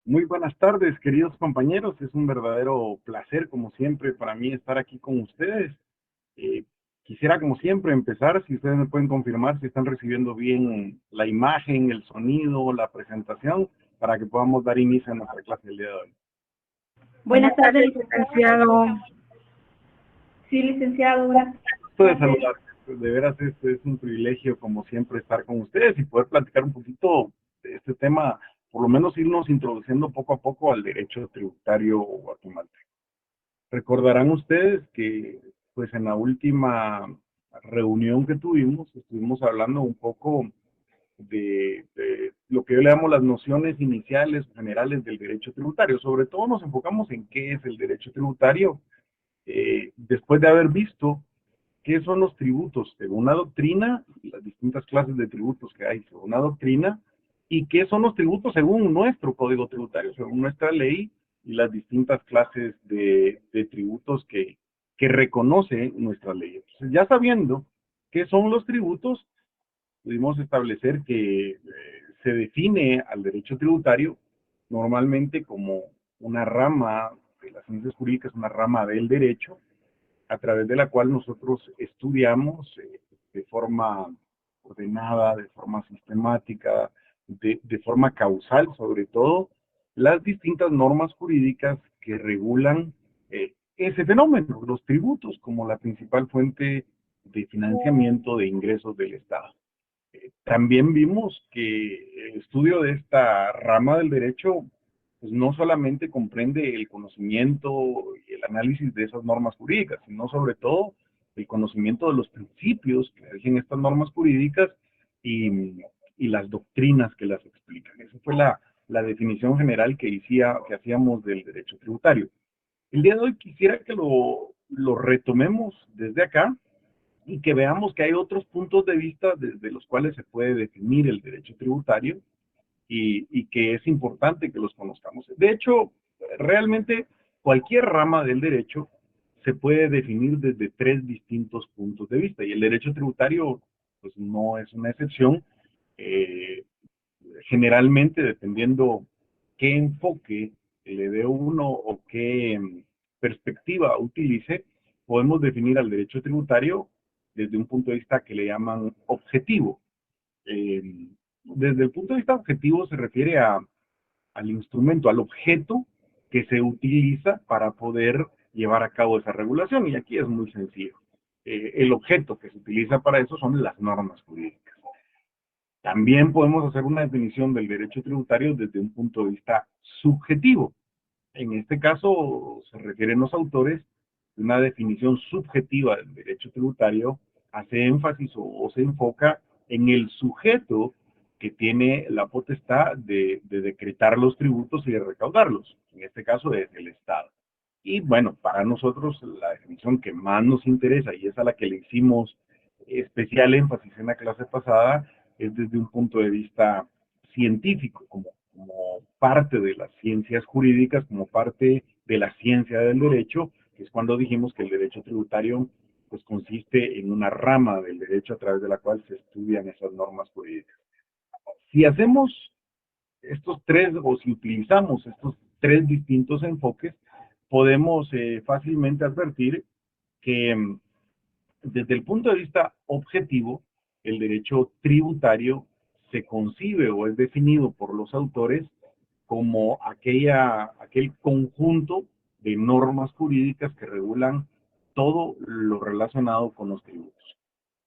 Muy buenas tardes, queridos compañeros. Es un verdadero placer, como siempre, para mí estar aquí con ustedes. Eh, Quisiera, como siempre, empezar, si ustedes me pueden confirmar si están recibiendo bien la imagen, el sonido, la presentación, para que podamos dar inicio a nuestra clase del día de hoy. Buenas tardes, licenciado. Sí, licenciado, buenas Gusto de tardes. saludar. De veras, es un privilegio, como siempre, estar con ustedes y poder platicar un poquito de este tema, por lo menos irnos introduciendo poco a poco al derecho tributario guatemalteco. Recordarán ustedes que, pues en la última reunión que tuvimos, estuvimos hablando un poco de lo que yo le llamo las nociones iniciales o generales del derecho tributario. Sobre todo nos enfocamos en qué es el derecho tributario, después de haber visto qué son los tributos según la doctrina, las distintas clases de tributos que hay según la doctrina, y qué son los tributos según nuestro código tributario, según nuestra ley, y las distintas clases de tributos que reconoce nuestra ley. Entonces, ya sabiendo qué son los tributos, pudimos establecer que se define al derecho tributario normalmente como una rama de las ciencias jurídicas, una rama del derecho, a través de la cual nosotros estudiamos de forma ordenada, de forma sistemática, de forma causal, sobre todo, las distintas normas jurídicas que regulan ese fenómeno, los tributos, como la principal fuente de financiamiento de ingresos del Estado. También vimos que el estudio de esta rama del derecho pues no solamente comprende el conocimiento y el análisis de esas normas jurídicas, sino sobre todo el conocimiento de los principios que rigen estas normas jurídicas y las doctrinas que las explican. Esa fue la definición general que hacíamos del derecho tributario. El día de hoy quisiera que lo retomemos desde acá y que veamos que hay otros puntos de vista desde los cuales se puede definir el derecho tributario y que es importante que los conozcamos. De hecho, realmente cualquier rama del derecho se puede definir desde tres distintos puntos de vista y el derecho tributario pues no es una excepción. Eh, Generalmente, dependiendo qué enfoque le dé uno o qué perspectiva utilice, podemos definir al derecho tributario desde un punto de vista que le llaman objetivo. Eh, Desde el punto de vista objetivo se refiere al instrumento, al objeto que se utiliza para poder llevar a cabo esa regulación. Y aquí es muy sencillo. El objeto que se utiliza para eso son las normas jurídicas. También podemos hacer una definición del derecho tributario desde un punto de vista subjetivo. En este caso, se refieren los autores a una definición subjetiva del derecho tributario, hace énfasis o se enfoca en el sujeto que tiene la potestad de decretar los tributos y de recaudarlos. En este caso es el Estado. Y bueno, para nosotros la definición que más nos interesa y es a la que le hicimos especial énfasis en la clase pasada es desde un punto de vista científico, como parte de las ciencias jurídicas, como parte de la ciencia del derecho, que es cuando dijimos que el derecho tributario pues consiste en una rama del derecho a través de la cual se estudian esas normas jurídicas. Si hacemos estos tres, o si utilizamos estos tres distintos enfoques, podemos fácilmente advertir que desde el punto de vista objetivo, el derecho tributario se concibe o es definido por los autores como aquel conjunto de normas jurídicas que regulan todo lo relacionado con los tributos.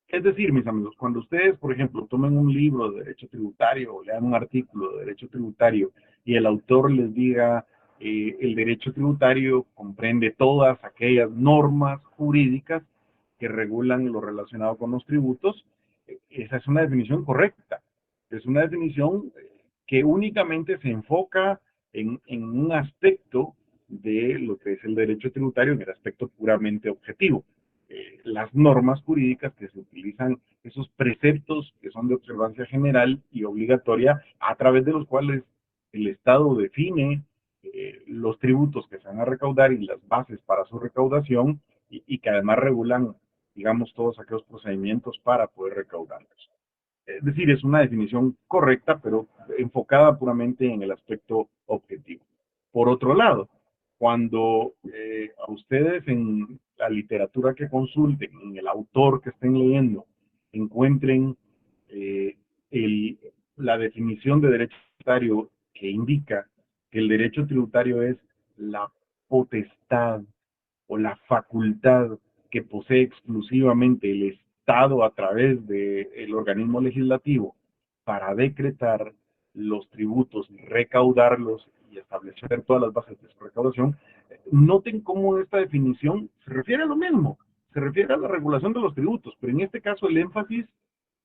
Es decir, mis amigos, cuando ustedes, por ejemplo, tomen un libro de derecho tributario o lean un artículo de derecho tributario y el autor les diga el derecho tributario comprende todas aquellas normas jurídicas que regulan lo relacionado con los tributos, esa es una definición correcta. Es una definición que únicamente se enfoca en un aspecto de lo que es el derecho tributario, en el aspecto puramente objetivo. Las normas jurídicas que se utilizan, esos preceptos que son de observancia general y obligatoria, a través de los cuales el Estado define los tributos que se van a recaudar y las bases para su recaudación y que además regulan, digamos, todos aquellos procedimientos para poder recaudarlos. Es decir, es una definición correcta, pero enfocada puramente en el aspecto objetivo. Por otro lado, cuando a ustedes en la literatura que consulten, en el autor que estén leyendo, encuentren eh, el, la definición de derecho tributario que indica que el derecho tributario es la potestad o la facultad que posee exclusivamente el Estado a través del organismo legislativo para decretar los tributos, recaudarlos y establecer todas las bases de su recaudación, noten cómo esta definición se refiere a lo mismo, se refiere a la regulación de los tributos, pero en este caso el énfasis,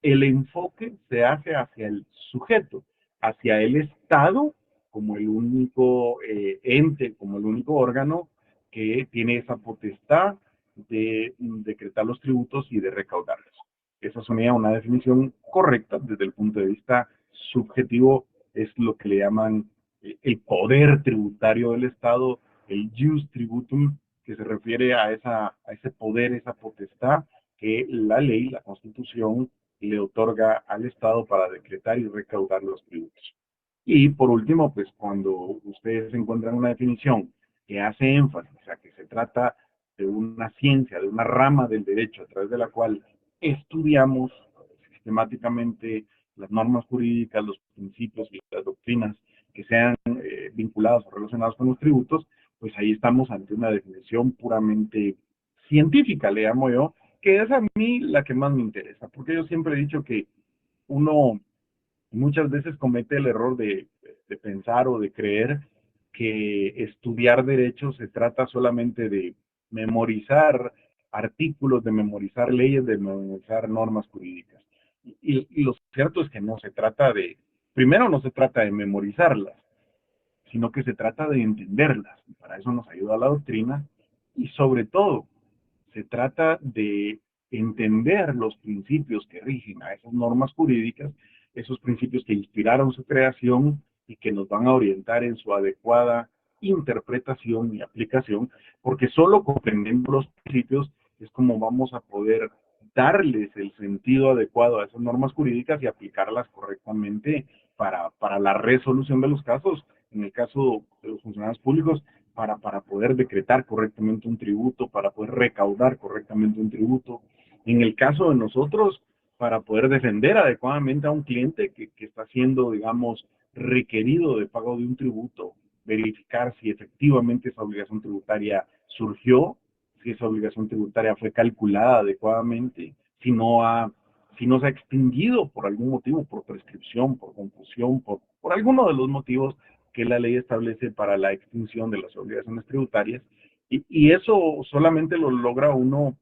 el enfoque se hace hacia el sujeto, hacia el Estado como el único ente, como el único órgano que tiene esa potestad de decretar los tributos y de recaudarlos. Esa sería una definición correcta desde el punto de vista subjetivo, es lo que le llaman el poder tributario del Estado, el jus tributum, que se refiere a ese poder, esa potestad que la ley, la Constitución, le otorga al Estado para decretar y recaudar los tributos. Y por último, pues cuando ustedes encuentran una definición que hace énfasis a que se trata de una ciencia, de una rama del derecho a través de la cual estudiamos sistemáticamente las normas jurídicas, los principios y las doctrinas que sean vinculados o relacionados con los tributos, pues ahí estamos ante una definición puramente científica, le llamo yo, que es a mí la que más me interesa, porque yo siempre he dicho que uno muchas veces comete el error de pensar o de creer que estudiar derecho se trata solamente de memorizar artículos, de memorizar leyes, de memorizar normas jurídicas. Y lo cierto es que no se trata de, primero no se trata de memorizarlas, sino que se trata de entenderlas. Y para eso nos ayuda la doctrina y sobre todo se trata de entender los principios que rigen a esas normas jurídicas, esos principios que inspiraron su creación y que nos van a orientar en su adecuada interpretación y aplicación, porque solo comprendiendo los principios es como vamos a poder darles el sentido adecuado a esas normas jurídicas y aplicarlas correctamente para la resolución de los casos, en el caso de los funcionarios públicos, para poder decretar correctamente un tributo, para poder recaudar correctamente un tributo. En el caso de nosotros, para poder defender adecuadamente a un cliente que está siendo, digamos, requerido de pago de un tributo, verificar si efectivamente esa obligación tributaria surgió, si esa obligación tributaria fue calculada adecuadamente, si no se ha extinguido por algún motivo, por prescripción, por confusión, por alguno de los motivos que la ley establece para la extinción de las obligaciones tributarias. Y eso solamente lo logra uno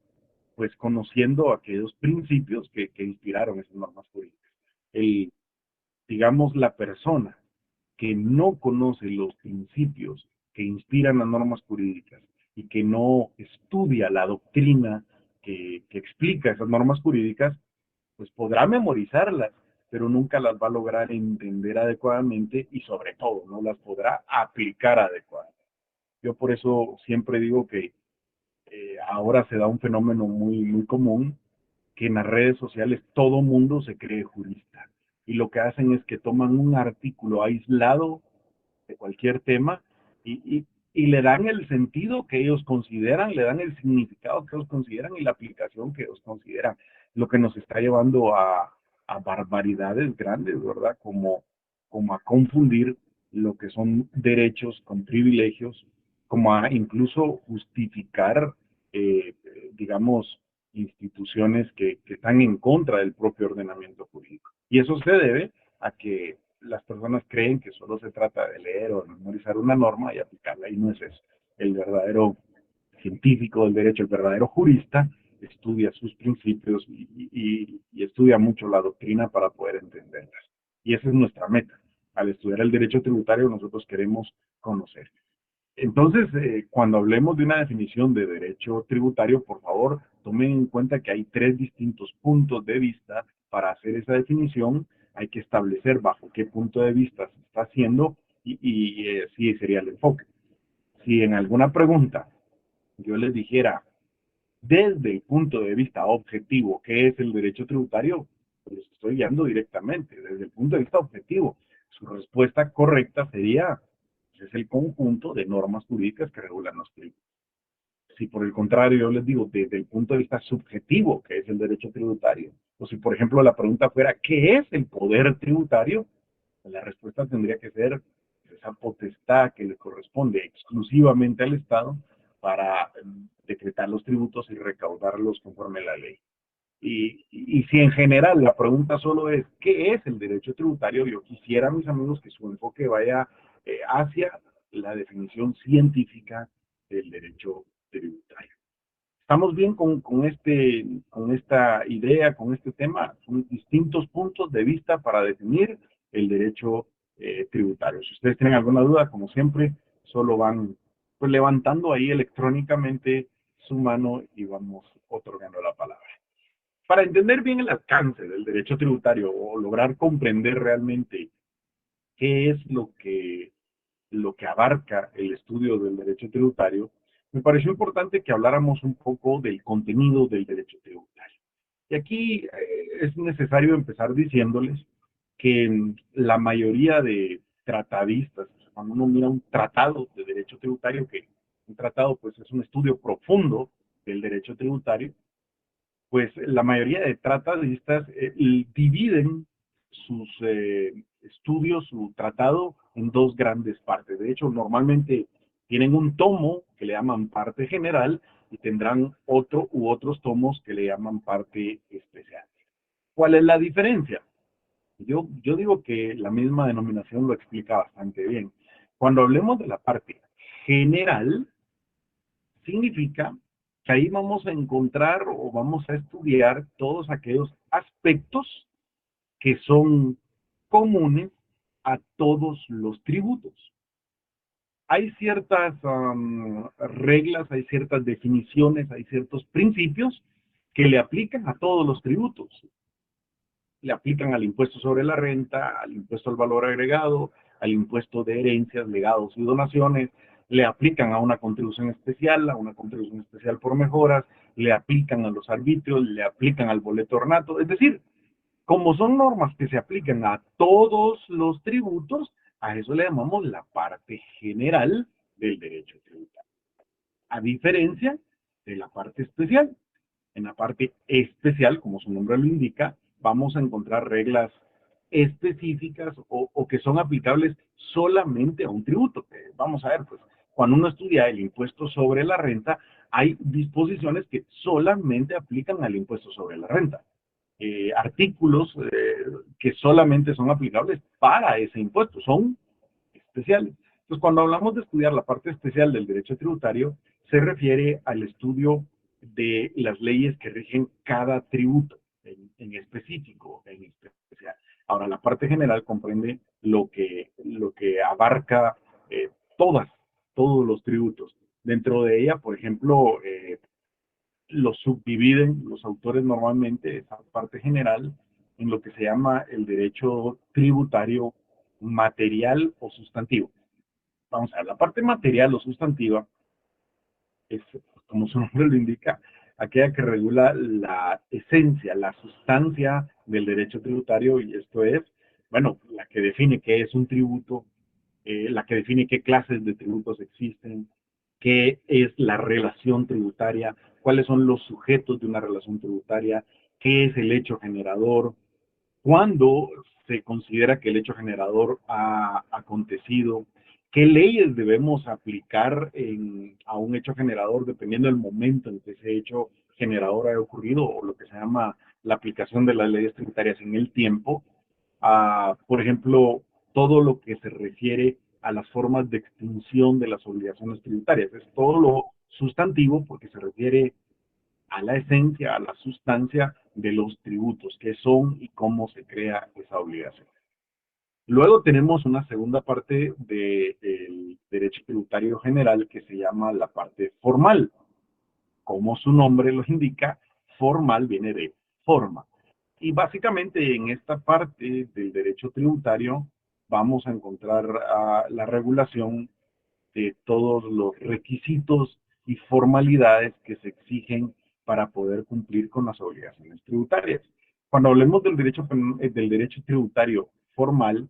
pues conociendo aquellos principios que inspiraron esas normas jurídicas. El, digamos, la persona que no conoce los principios que inspiran las normas jurídicas y que no estudia la doctrina que explica esas normas jurídicas, pues podrá memorizarlas, pero nunca las va a lograr entender adecuadamente y sobre todo no las podrá aplicar adecuadamente. Yo por eso siempre digo que ahora se da un fenómeno muy común, que en las redes sociales todo mundo se cree jurista. Y lo que hacen es que toman un artículo aislado de cualquier tema y le dan el sentido que ellos consideran, le dan el significado que ellos consideran y la aplicación que ellos consideran, lo que nos está llevando a barbaridades grandes, ¿verdad? Como a confundir lo que son derechos con privilegios, como a incluso justificar, digamos, instituciones que están en contra del propio ordenamiento jurídico. Y eso se debe a que las personas creen que solo se trata de leer o de memorizar una norma y aplicarla, y no es eso. El verdadero científico del derecho, el verdadero jurista, estudia sus principios y estudia mucho la doctrina para poder entenderlas. Y esa es nuestra meta. Al estudiar el derecho tributario, nosotros queremos conocer. Entonces, cuando hablemos de una definición de derecho tributario, por favor, tomen en cuenta que hay tres distintos puntos de vista para hacer esa definición. Hay que establecer bajo qué punto de vista se está haciendo y sí sería el enfoque. Si en alguna pregunta yo les dijera desde el punto de vista objetivo qué es el derecho tributario, los estoy guiando directamente, desde el punto de vista objetivo. Su respuesta correcta sería, es el conjunto de normas jurídicas que regulan los tributos. Si por el contrario yo les digo desde el punto de vista subjetivo, que es el derecho tributario, o si por ejemplo la pregunta fuera, ¿qué es el poder tributario? La respuesta tendría que ser esa potestad que le corresponde exclusivamente al Estado para decretar los tributos y recaudarlos conforme a la ley. Y si en general la pregunta solo es, ¿qué es el derecho tributario? Yo quisiera, mis amigos, que su enfoque vaya hacia la definición científica del derecho tributario. ¿Estamos bien con esta idea, con este tema? Son distintos puntos de vista para definir el derecho tributario. Si ustedes tienen alguna duda, como siempre, solo van pues, levantando ahí electrónicamente su mano y vamos otorgando la palabra. Para entender bien el alcance del derecho tributario o lograr comprender realmente qué es lo que abarca el estudio del derecho tributario, me pareció importante que habláramos un poco del contenido del derecho tributario. Y aquí es necesario empezar diciéndoles que la mayoría de tratadistas, cuando uno mira un tratado de derecho tributario, que un tratado pues es un estudio profundo del derecho tributario, pues la mayoría de tratadistas dividen sus estudios, su tratado, en dos grandes partes. De hecho, normalmente tienen un tomo que le llaman parte general y tendrán otro u otros tomos que le llaman parte especial. ¿Cuál es la diferencia? Yo digo que la misma denominación lo explica bastante bien. Cuando hablemos de la parte general, significa que ahí vamos a encontrar o vamos a estudiar todos aquellos aspectos que son comunes a todos los tributos. Hay ciertas reglas, hay ciertas definiciones, hay ciertos principios que le aplican a todos los tributos. Le aplican al impuesto sobre la renta, al impuesto al valor agregado, al impuesto de herencias, legados y donaciones, le aplican a una contribución especial por mejoras, le aplican a los arbitrios, le aplican al boleto ornato, es decir, como son normas que se aplican a todos los tributos, a eso le llamamos la parte general del derecho tributario. A diferencia de la parte especial. En la parte especial, como su nombre lo indica, vamos a encontrar reglas específicas o que son aplicables solamente a un tributo. Vamos a ver, pues, cuando uno estudia el impuesto sobre la renta, hay disposiciones que solamente aplican al impuesto sobre la renta. Artículos que solamente son aplicables para ese impuesto, son especiales. Entonces, cuando hablamos de estudiar la parte especial del derecho tributario, se refiere al estudio de las leyes que rigen cada tributo en específico, en especial. Ahora, la parte general comprende lo que abarca todos los tributos. Dentro de ella, por ejemplo, los subdividen los autores normalmente, esa parte general, en lo que se llama el derecho tributario material o sustantivo. Vamos a ver, la parte material o sustantiva es, como su nombre lo indica, aquella que regula la esencia, la sustancia del derecho tributario, y esto es, bueno, la que define qué es un tributo, la que define qué clases de tributos existen, qué es la relación tributaria, cuáles son los sujetos de una relación tributaria, qué es el hecho generador, cuándo se considera que el hecho generador ha acontecido, qué leyes debemos aplicar a un hecho generador dependiendo del momento en que ese hecho generador haya ocurrido, o lo que se llama la aplicación de las leyes tributarias en el tiempo. Por ejemplo, todo lo que se refiere a las formas de extinción de las obligaciones tributarias. Es todo lo sustantivo porque se refiere a la esencia, a la sustancia de los tributos, qué son y cómo se crea esa obligación. Luego tenemos una segunda parte del derecho tributario general que se llama la parte formal. Como su nombre lo indica, formal viene de forma. Y básicamente en esta parte del derecho tributario vamos a encontrar la regulación de todos los requisitos y formalidades que se exigen para poder cumplir con las obligaciones tributarias. Cuando hablemos del derecho tributario formal,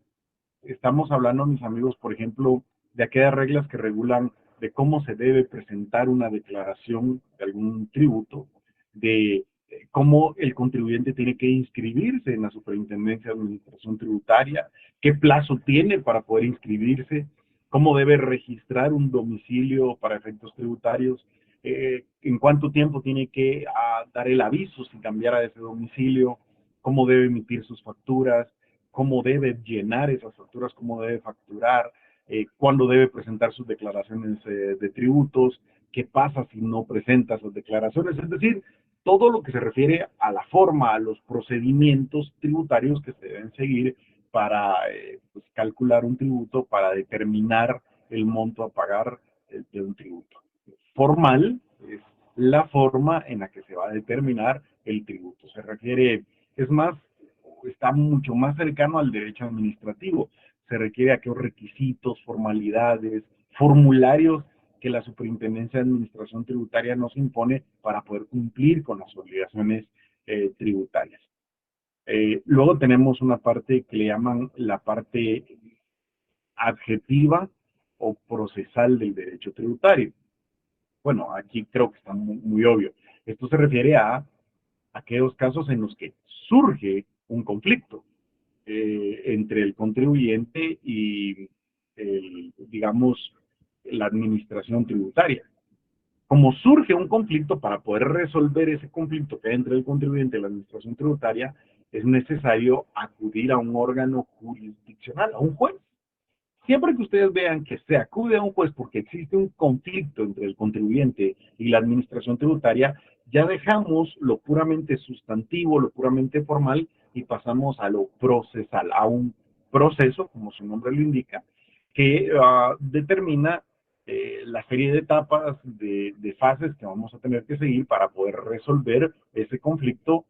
estamos hablando, mis amigos, por ejemplo, de aquellas reglas que regulan de cómo se debe presentar una declaración de algún tributo, de cómo el contribuyente tiene que inscribirse en la Superintendencia de Administración Tributaria, qué plazo tiene para poder inscribirse, cómo debe registrar un domicilio para efectos tributarios, en cuánto tiempo tiene que dar el aviso si cambiara de ese domicilio, cómo debe emitir sus facturas, cómo debe llenar esas facturas, cómo debe facturar, cuándo debe presentar sus declaraciones de tributos, qué pasa si no presenta esas declaraciones, es decir, todo lo que se refiere a la forma, a los procedimientos tributarios que se deben seguir para pues, calcular un tributo, para determinar el monto a pagar de un tributo. Formal es la forma en la que se va a determinar el tributo. Se refiere, es más, está mucho más cercano al derecho administrativo. Se requiere aquellos requisitos, formalidades, formularios que la Superintendencia de Administración Tributaria nos impone para poder cumplir con las obligaciones tributarias. Luego tenemos una parte que le llaman la parte adjetiva o procesal del derecho tributario. Bueno, aquí creo que está muy obvio. Esto se refiere a aquellos casos en los que surge un conflicto entre el contribuyente y, digamos, la administración tributaria. Como surge un conflicto, para poder resolver ese conflicto que hay entre el contribuyente y la administración tributaria, es necesario acudir a un órgano jurisdiccional, a un juez. Siempre que ustedes vean que se acude a un juez porque existe un conflicto entre el contribuyente y la administración tributaria, ya dejamos lo puramente sustantivo, lo puramente formal y pasamos a lo procesal, a un proceso, como su nombre lo indica, que determina la serie de etapas, de fases que vamos a tener que seguir para poder resolver ese conflicto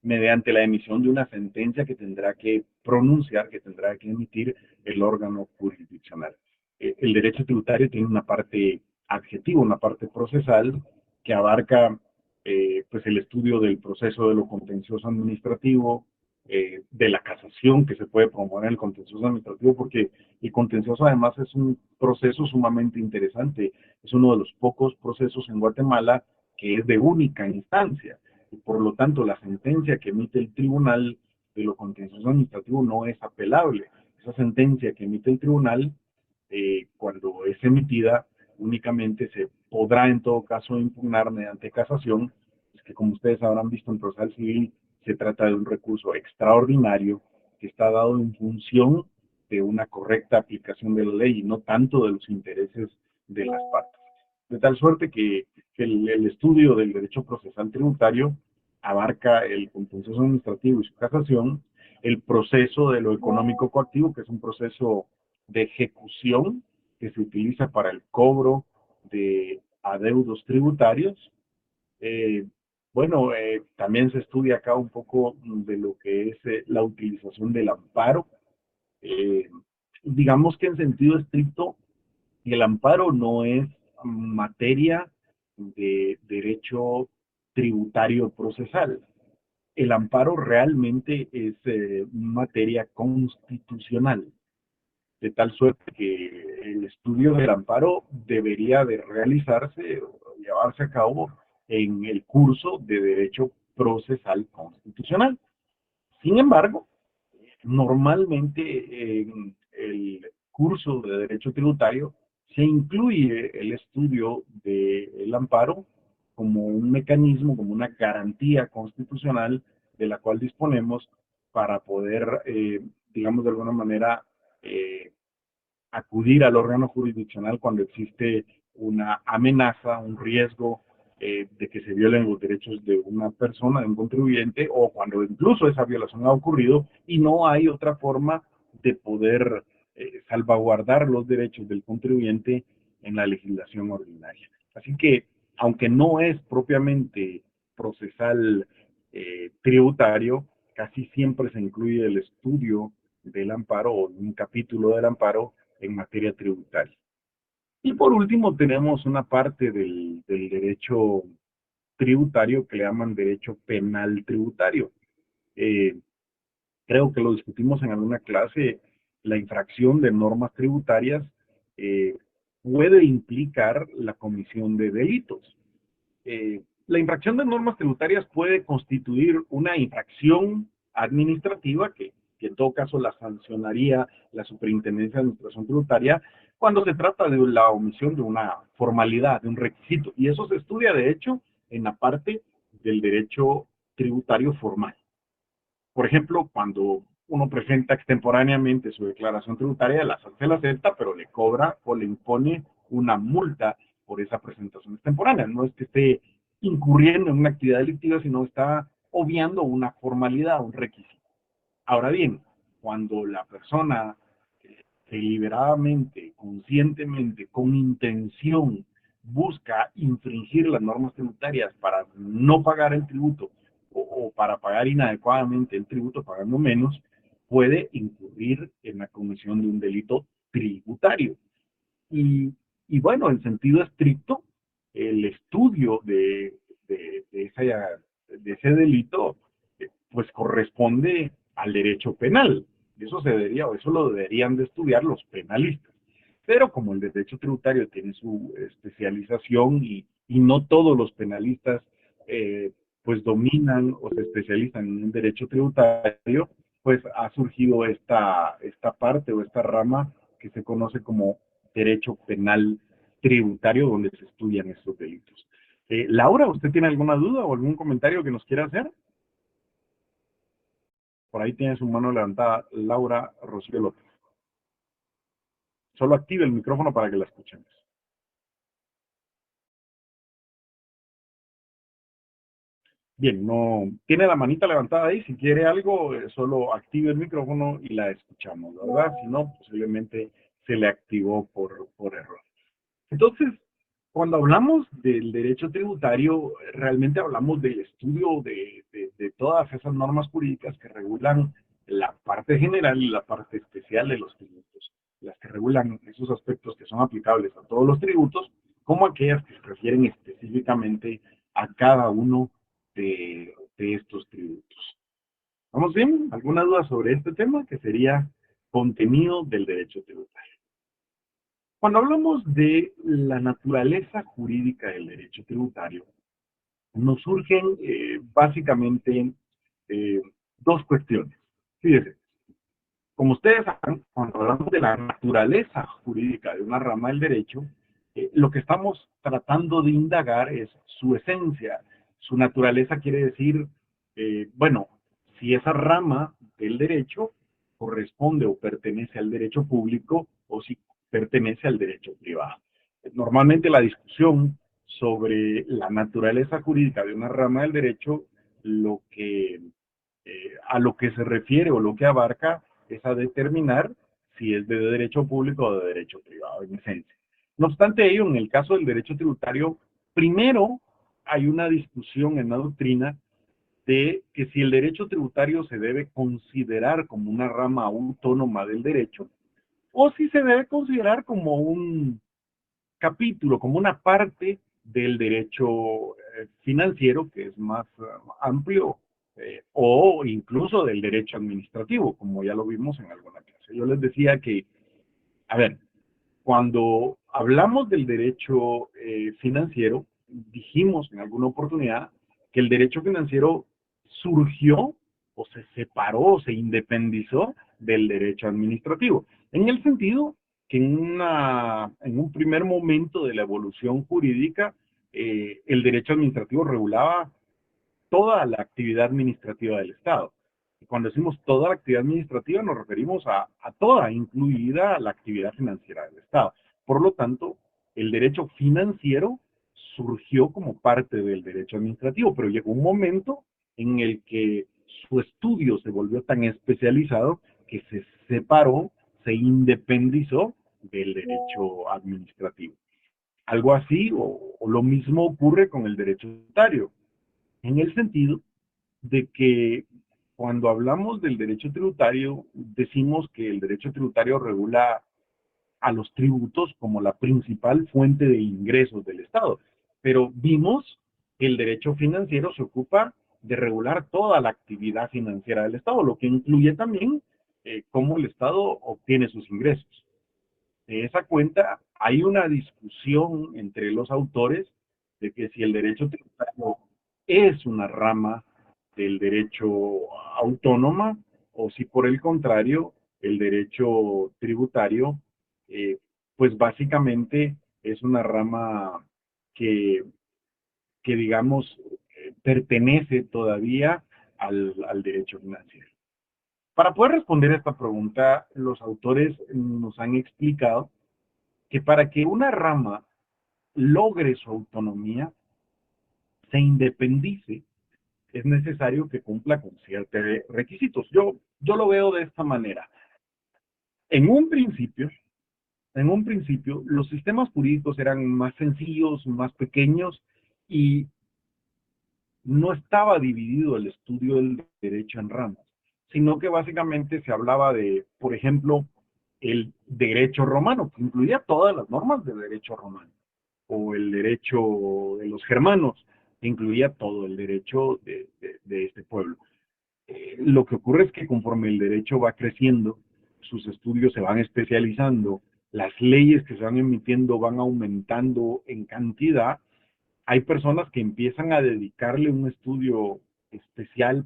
mediante la emisión de una sentencia que tendrá que pronunciar, que tendrá que emitir el órgano jurisdiccional. El derecho tributario tiene una parte adjetiva, una parte procesal que abarca pues el estudio del proceso de lo contencioso administrativo, de la casación que se puede promover en el contencioso administrativo, porque el contencioso además es un proceso sumamente interesante, es uno de los pocos procesos en Guatemala que es de única instancia, y por lo tanto la sentencia que emite el tribunal de lo contencioso administrativo no es apelable. Esa sentencia que emite el tribunal, cuando es emitida, únicamente se podrá en todo caso impugnar mediante casación, es que como ustedes habrán visto en procesal civil, se trata de un recurso extraordinario que está dado en función de una correcta aplicación de la ley y no tanto de los intereses de las partes. De tal suerte que el estudio del derecho procesal tributario abarca el contencioso administrativo y su casación, el proceso de lo económico coactivo, que es un proceso de ejecución que se utiliza para el cobro de adeudos tributarios. Eh, bueno, también se estudia acá un poco de lo que es la utilización del amparo. Eh, digamos que en sentido estricto, el amparo no es materia de derecho tributario procesal. El amparo realmente es materia constitucional, de tal suerte que el estudio del amparo debería de realizarse o llevarse a cabo en el curso de Derecho Procesal Constitucional. Sin embargo, normalmente en el curso de Derecho Tributario se incluye el estudio del amparo como un mecanismo, como una garantía constitucional de la cual disponemos para poder, digamos de alguna manera, eh, acudir al órgano jurisdiccional cuando existe una amenaza, un riesgo de que se violen los derechos de una persona, de un contribuyente, o cuando incluso esa violación ha ocurrido y no hay otra forma de poder salvaguardar los derechos del contribuyente en la legislación ordinaria. Así que, aunque no es propiamente procesal tributario, casi siempre se incluye el estudio del amparo o un capítulo del amparo en materia tributaria. Y por último tenemos una parte del derecho tributario que le llaman derecho penal tributario. creo que lo discutimos en alguna clase, la infracción de normas tributarias eh, puede implicar la comisión de delitos. La infracción de normas tributarias puede constituir una infracción administrativa que en todo caso la sancionaría la Superintendencia de Administración Tributaria cuando se trata de la omisión de una formalidad, de un requisito. Y eso se estudia, de hecho, en la parte del derecho tributario formal. Por ejemplo, cuando uno presenta extemporáneamente su declaración tributaria, se la acepta, pero le cobra o le impone una multa por esa presentación extemporánea. No es que esté incurriendo en una actividad delictiva, sino está obviando una formalidad, un requisito. Ahora bien, cuando la persona deliberadamente, conscientemente, con intención, busca infringir las normas tributarias para no pagar el tributo o para pagar inadecuadamente el tributo pagando menos, puede incurrir en la comisión de un delito tributario. Y, y bueno, en sentido estricto, el estudio de ese delito pues corresponde al derecho penal. Eso se debería, o eso lo deberían de estudiar los penalistas. Pero como el derecho tributario tiene su especialización y no todos los penalistas pues dominan o se especializan en un derecho tributario, pues ha surgido esta parte o esta rama que se conoce como derecho penal tributario, donde se estudian estos delitos. Laura, ¿usted tiene alguna duda o algún comentario que nos quiera hacer? Por ahí tiene su mano levantada Laura Rocío López. Solo active el micrófono para que la escuchemos. Bien, no tiene la manita levantada ahí. Si quiere algo, solo active el micrófono y la escuchamos, ¿verdad? Si no, posiblemente se le activó por error. Entonces, cuando hablamos del derecho tributario, realmente hablamos del estudio de todas esas normas jurídicas que regulan la parte general y la parte especial de los tributos, las que regulan esos aspectos que son aplicables a todos los tributos, como aquellas que se refieren específicamente a cada uno de estos tributos. ¿Vamos bien? ¿Alguna duda sobre este tema que sería contenido del derecho tributario? Cuando hablamos de la naturaleza jurídica del derecho tributario, nos surgen básicamente eh, dos cuestiones. Fíjense, como ustedes saben, cuando hablamos de la naturaleza jurídica de una rama del derecho, lo que estamos tratando de indagar es su esencia. Su naturaleza quiere decir, bueno, si esa rama del derecho corresponde o pertenece al derecho público o si pertenece al derecho privado. Normalmente la discusión sobre la naturaleza jurídica de una rama del derecho, a lo que se refiere o lo que abarca es a determinar si es de derecho público o de derecho privado, en esencia. No obstante ello, en el caso del derecho tributario, primero hay una discusión en la doctrina de que si el derecho tributario se debe considerar como una rama autónoma del derecho o si se debe considerar como un capítulo, como una parte del derecho financiero, que es más amplio, o incluso del derecho administrativo, como ya lo vimos en alguna clase. Yo les decía que, a ver, cuando hablamos del derecho financiero, dijimos en alguna oportunidad que el derecho financiero surgió o se separó o se independizó del derecho administrativo, en el sentido que en un primer momento de la evolución jurídica, el derecho administrativo regulaba toda la actividad administrativa del Estado. Y cuando decimos toda la actividad administrativa nos referimos a toda, incluida la actividad financiera del Estado. Por lo tanto, el derecho financiero surgió como parte del derecho administrativo, pero llegó un momento en el que su estudio se volvió tan especializado que se separó, se independizó del derecho administrativo. Algo así o lo mismo ocurre con el derecho tributario, en el sentido de que cuando hablamos del derecho tributario, decimos que el derecho tributario regula a los tributos como la principal fuente de ingresos del Estado. Pero vimos que el derecho financiero se ocupa de regular toda la actividad financiera del Estado, lo que incluye también cómo el Estado obtiene sus ingresos. De esa cuenta hay una discusión entre los autores de que si el derecho tributario es una rama del derecho autónoma o si por el contrario el derecho tributario eh, pues básicamente es una rama que, que digamos pertenece todavía al derecho financiero. Para poder responder a esta pregunta, los autores nos han explicado que para que una rama logre su autonomía, se independice, es necesario que cumpla con ciertos requisitos. Yo lo veo de esta manera. En un principio, los sistemas jurídicos eran más sencillos, más pequeños y no estaba dividido el estudio del derecho en ramas, sino que básicamente se hablaba de, por ejemplo, el derecho romano, que incluía todas las normas del derecho romano, o el derecho de los germanos, que incluía todo el derecho de este pueblo. Lo que ocurre es que conforme el derecho va creciendo, sus estudios se van especializando, las leyes que se van emitiendo van aumentando en cantidad, hay personas que empiezan a dedicarle un estudio especial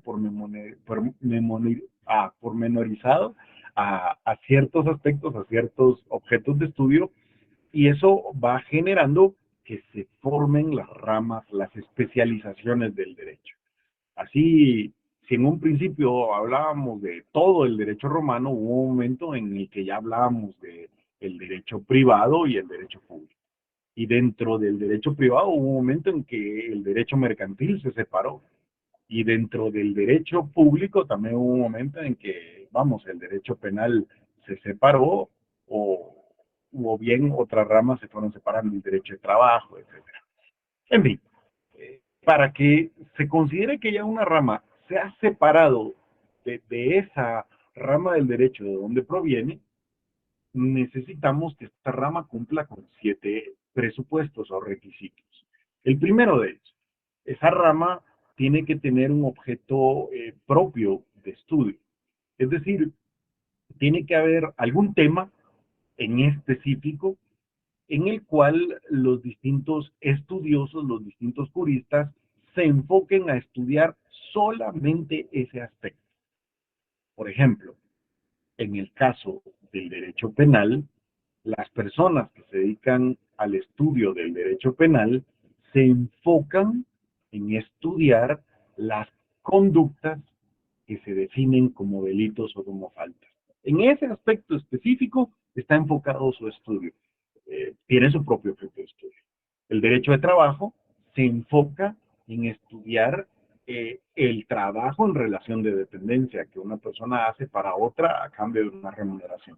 pormenorizado a ciertos aspectos, a ciertos objetos de estudio, y eso va generando que se formen las ramas, las especializaciones del derecho. Así, si en un principio hablábamos de todo el derecho romano, hubo un momento en el que ya hablábamos de el derecho privado y el derecho público. Y dentro del derecho privado hubo un momento en que el derecho mercantil se separó. Y dentro del derecho público también hubo un momento en que, vamos, el derecho penal se separó o bien otras ramas se fueron separando, el derecho de trabajo, etcétera. En fin, para que se considere que ya una rama se ha separado de esa rama del derecho de donde proviene, necesitamos que esta rama cumpla con 7 presupuestos o requisitos. El primero de ellos, esa rama tiene que tener un objeto propio de estudio. Es decir, tiene que haber algún tema en específico en el cual los distintos estudiosos, los distintos juristas, se enfoquen a estudiar solamente ese aspecto. Por ejemplo, en el caso del derecho penal, las personas que se dedican al estudio del derecho penal se enfocan en estudiar las conductas que se definen como delitos o como faltas. En ese aspecto específico está enfocado su estudio. Tiene su propio objeto de estudio. El derecho de trabajo se enfoca en estudiar el trabajo en relación de dependencia que una persona hace para otra a cambio de una remuneración.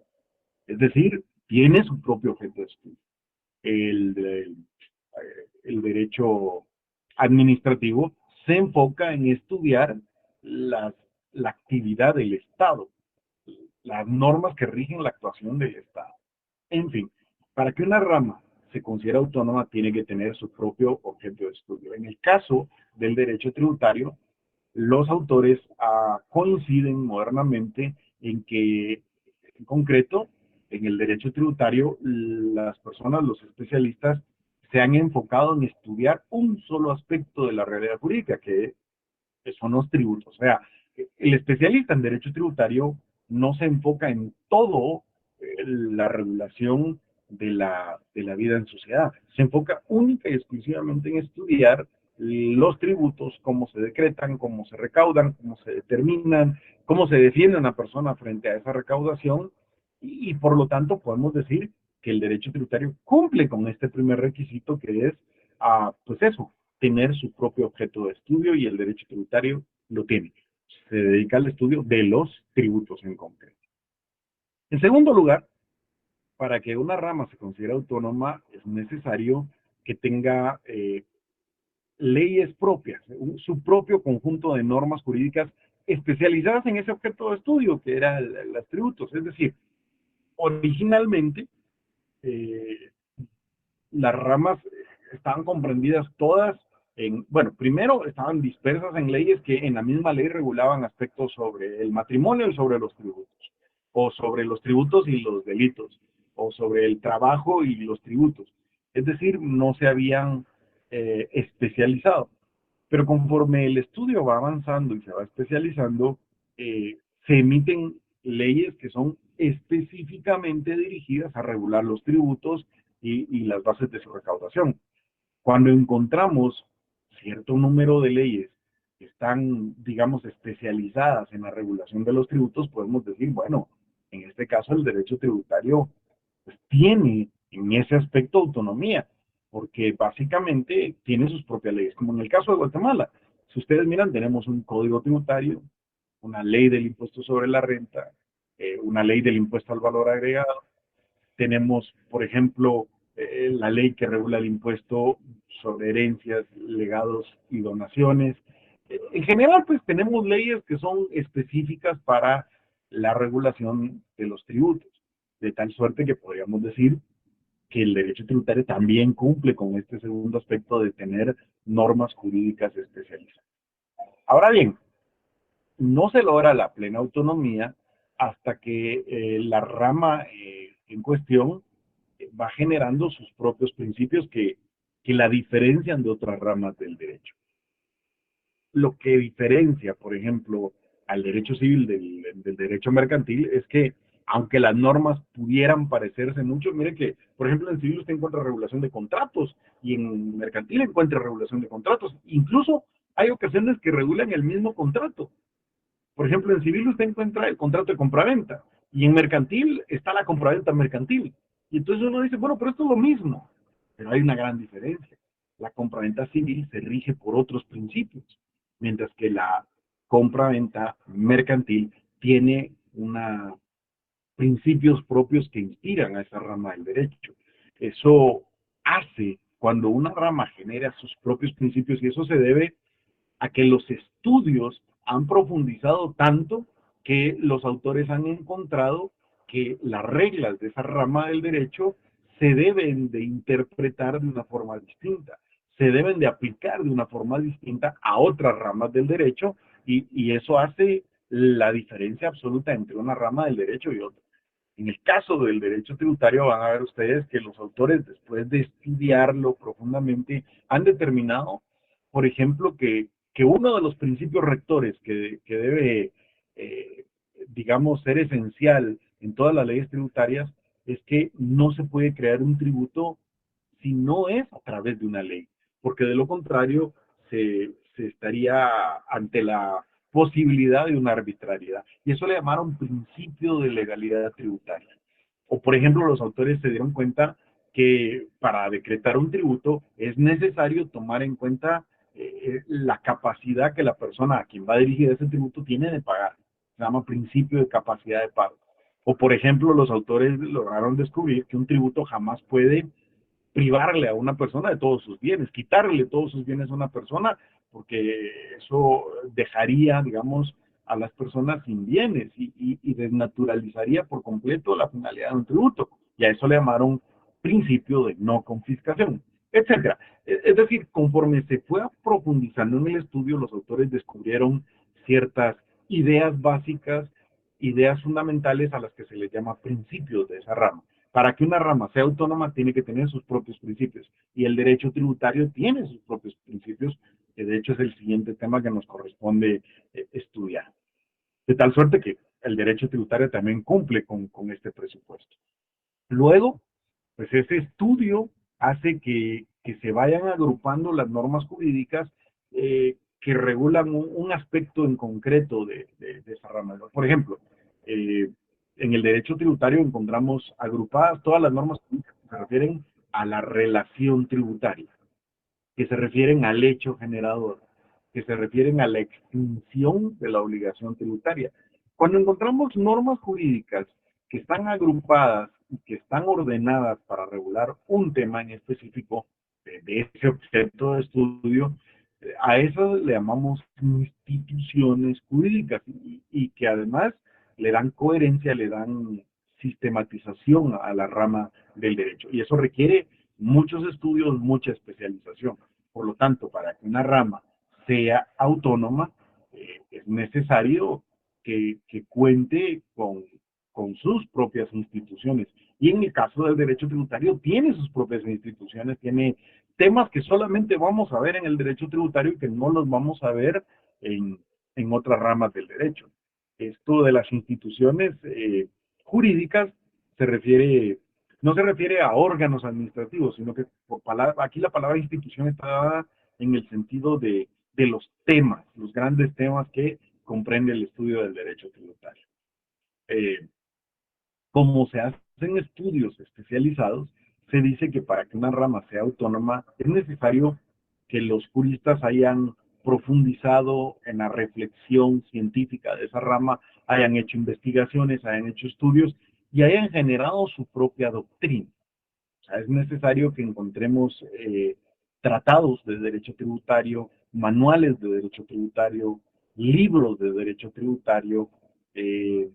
Es decir, tiene su propio objeto de estudio. El, el, el derecho administrativo se enfoca en estudiar la actividad del Estado, las normas que rigen la actuación del Estado. En fin, para que una rama se considere autónoma tiene que tener su propio objeto de estudio. En el caso del derecho tributario, los autores coinciden modernamente en que, en concreto, en el derecho tributario, las personas, los especialistas, se han enfocado en estudiar un solo aspecto de la realidad jurídica, que son los tributos. O sea, el especialista en derecho tributario no se enfoca en todo la regulación de la vida en sociedad. Se enfoca única y exclusivamente en estudiar los tributos, cómo se decretan, cómo se recaudan, cómo se determinan, cómo se defiende una persona frente a esa recaudación y por lo tanto podemos decir que el derecho tributario cumple con este primer requisito que es, pues eso, tener su propio objeto de estudio y el derecho tributario lo tiene. Se dedica al estudio de los tributos en concreto. En segundo lugar, para que una rama se considere autónoma es necesario que tenga leyes propias, su propio conjunto de normas jurídicas especializadas en ese objeto de estudio, que era los tributos. Es decir, originalmente las ramas estaban comprendidas todas Bueno, primero estaban dispersas en leyes que en la misma ley regulaban aspectos sobre el matrimonio y sobre los tributos, o sobre los tributos y los delitos, o sobre el trabajo y los tributos. Es decir, no se habían especializado. Pero conforme el estudio va avanzando y se va especializando, se emiten leyes que son específicamente dirigidas a regular los tributos y las bases de su recaudación. Cuando encontramos cierto número de leyes que están, digamos, especializadas en la regulación de los tributos, podemos decir, bueno, en este caso el derecho tributario pues, tiene en ese aspecto autonomía, porque básicamente tiene sus propias leyes, como en el caso de Guatemala. Si ustedes miran, tenemos un código tributario, una ley del impuesto sobre la renta, una ley del impuesto al valor agregado, tenemos, por ejemplo, la ley que regula el impuesto sobre herencias, legados y donaciones. En general, pues tenemos leyes que son específicas para la regulación de los tributos, de tal suerte que podríamos decir que el derecho tributario también cumple con este segundo aspecto de tener normas jurídicas especializadas. Ahora bien, no se logra la plena autonomía hasta que la rama en cuestión va generando sus propios principios que la diferencian de otras ramas del derecho. Lo que diferencia, por ejemplo, al derecho civil del derecho mercantil es que, aunque las normas pudieran parecerse mucho, mire que, por ejemplo, en civil usted encuentra regulación de contratos y en mercantil encuentra regulación de contratos. Incluso hay ocasiones que regulan el mismo contrato. Por ejemplo, en civil usted encuentra el contrato de compraventa y en mercantil está la compraventa mercantil. Y entonces uno dice, bueno, pero esto es lo mismo. Pero hay una gran diferencia. La compraventa civil se rige por otros principios, mientras que la compraventa mercantil tiene principios propios que inspiran a esa rama del derecho. Eso hace, cuando una rama genera sus propios principios, y eso se debe a que los estudios han profundizado tanto que los autores han encontrado que las reglas de esa rama del derecho se deben de interpretar de una forma distinta, se deben de aplicar de una forma distinta a otras ramas del derecho y eso hace la diferencia absoluta entre una rama del derecho y otra. En el caso del derecho tributario van a ver ustedes que los autores, después de estudiarlo profundamente, han determinado, por ejemplo, que uno de los principios rectores que debe, eh, digamos, ser esencial en todas las leyes tributarias es que no se puede crear un tributo si no es a través de una ley, porque de lo contrario se estaría ante la posibilidad de una arbitrariedad. Y eso le llamaron principio de legalidad tributaria. O, por ejemplo, los autores se dieron cuenta que para decretar un tributo es necesario tomar en cuenta la capacidad que la persona a quien va dirigida ese tributo tiene de pagar. Se llama principio de capacidad de pago. O, por ejemplo, los autores lograron descubrir que un tributo jamás puede privarle a una persona de todos sus bienes, quitarle todos sus bienes a una persona, porque eso dejaría, digamos, a las personas sin bienes y desnaturalizaría por completo la finalidad de un tributo. Y a eso le llamaron principio de no confiscación, etcétera. Es decir, conforme se fue profundizando en el estudio, los autores descubrieron ciertas ideas básicas, ideas fundamentales a las que se les llama principios de esa rama. Para que una rama sea autónoma tiene que tener sus propios principios y el derecho tributario tiene sus propios principios, que de hecho es el siguiente tema que nos corresponde estudiar. De tal suerte que el derecho tributario también cumple con este presupuesto. Luego, pues ese estudio hace que se vayan agrupando las normas jurídicas que regulan un aspecto en concreto de esa rama. Por ejemplo, eh, en el derecho tributario encontramos agrupadas todas las normas jurídicas que se refieren a la relación tributaria, que se refieren al hecho generador, que se refieren a la extinción de la obligación tributaria. Cuando encontramos normas jurídicas que están agrupadas y que están ordenadas para regular un tema en específico de ese objeto de estudio, a eso le llamamos instituciones jurídicas y que además le dan coherencia, le dan sistematización a la rama del derecho. Y eso requiere muchos estudios, mucha especialización. Por lo tanto, para que una rama sea autónoma, es necesario que cuente con sus propias instituciones. Y en el caso del derecho tributario, tiene sus propias instituciones, tiene temas que solamente vamos a ver en el derecho tributario y que no los vamos a ver en otras ramas del derecho. Esto de las instituciones jurídicas se refiere, no se refiere a órganos administrativos, sino que por palabra, aquí la palabra institución está dada en el sentido de los temas, los grandes temas que comprende el estudio del derecho tributario. Como se hacen estudios especializados, se dice que para que una rama sea autónoma es necesario que los juristas hayan profundizado en la reflexión científica de esa rama, hayan hecho investigaciones, hayan hecho estudios y hayan generado su propia doctrina. O sea, es necesario que encontremos tratados de derecho tributario, manuales de derecho tributario, libros de derecho tributario, eh,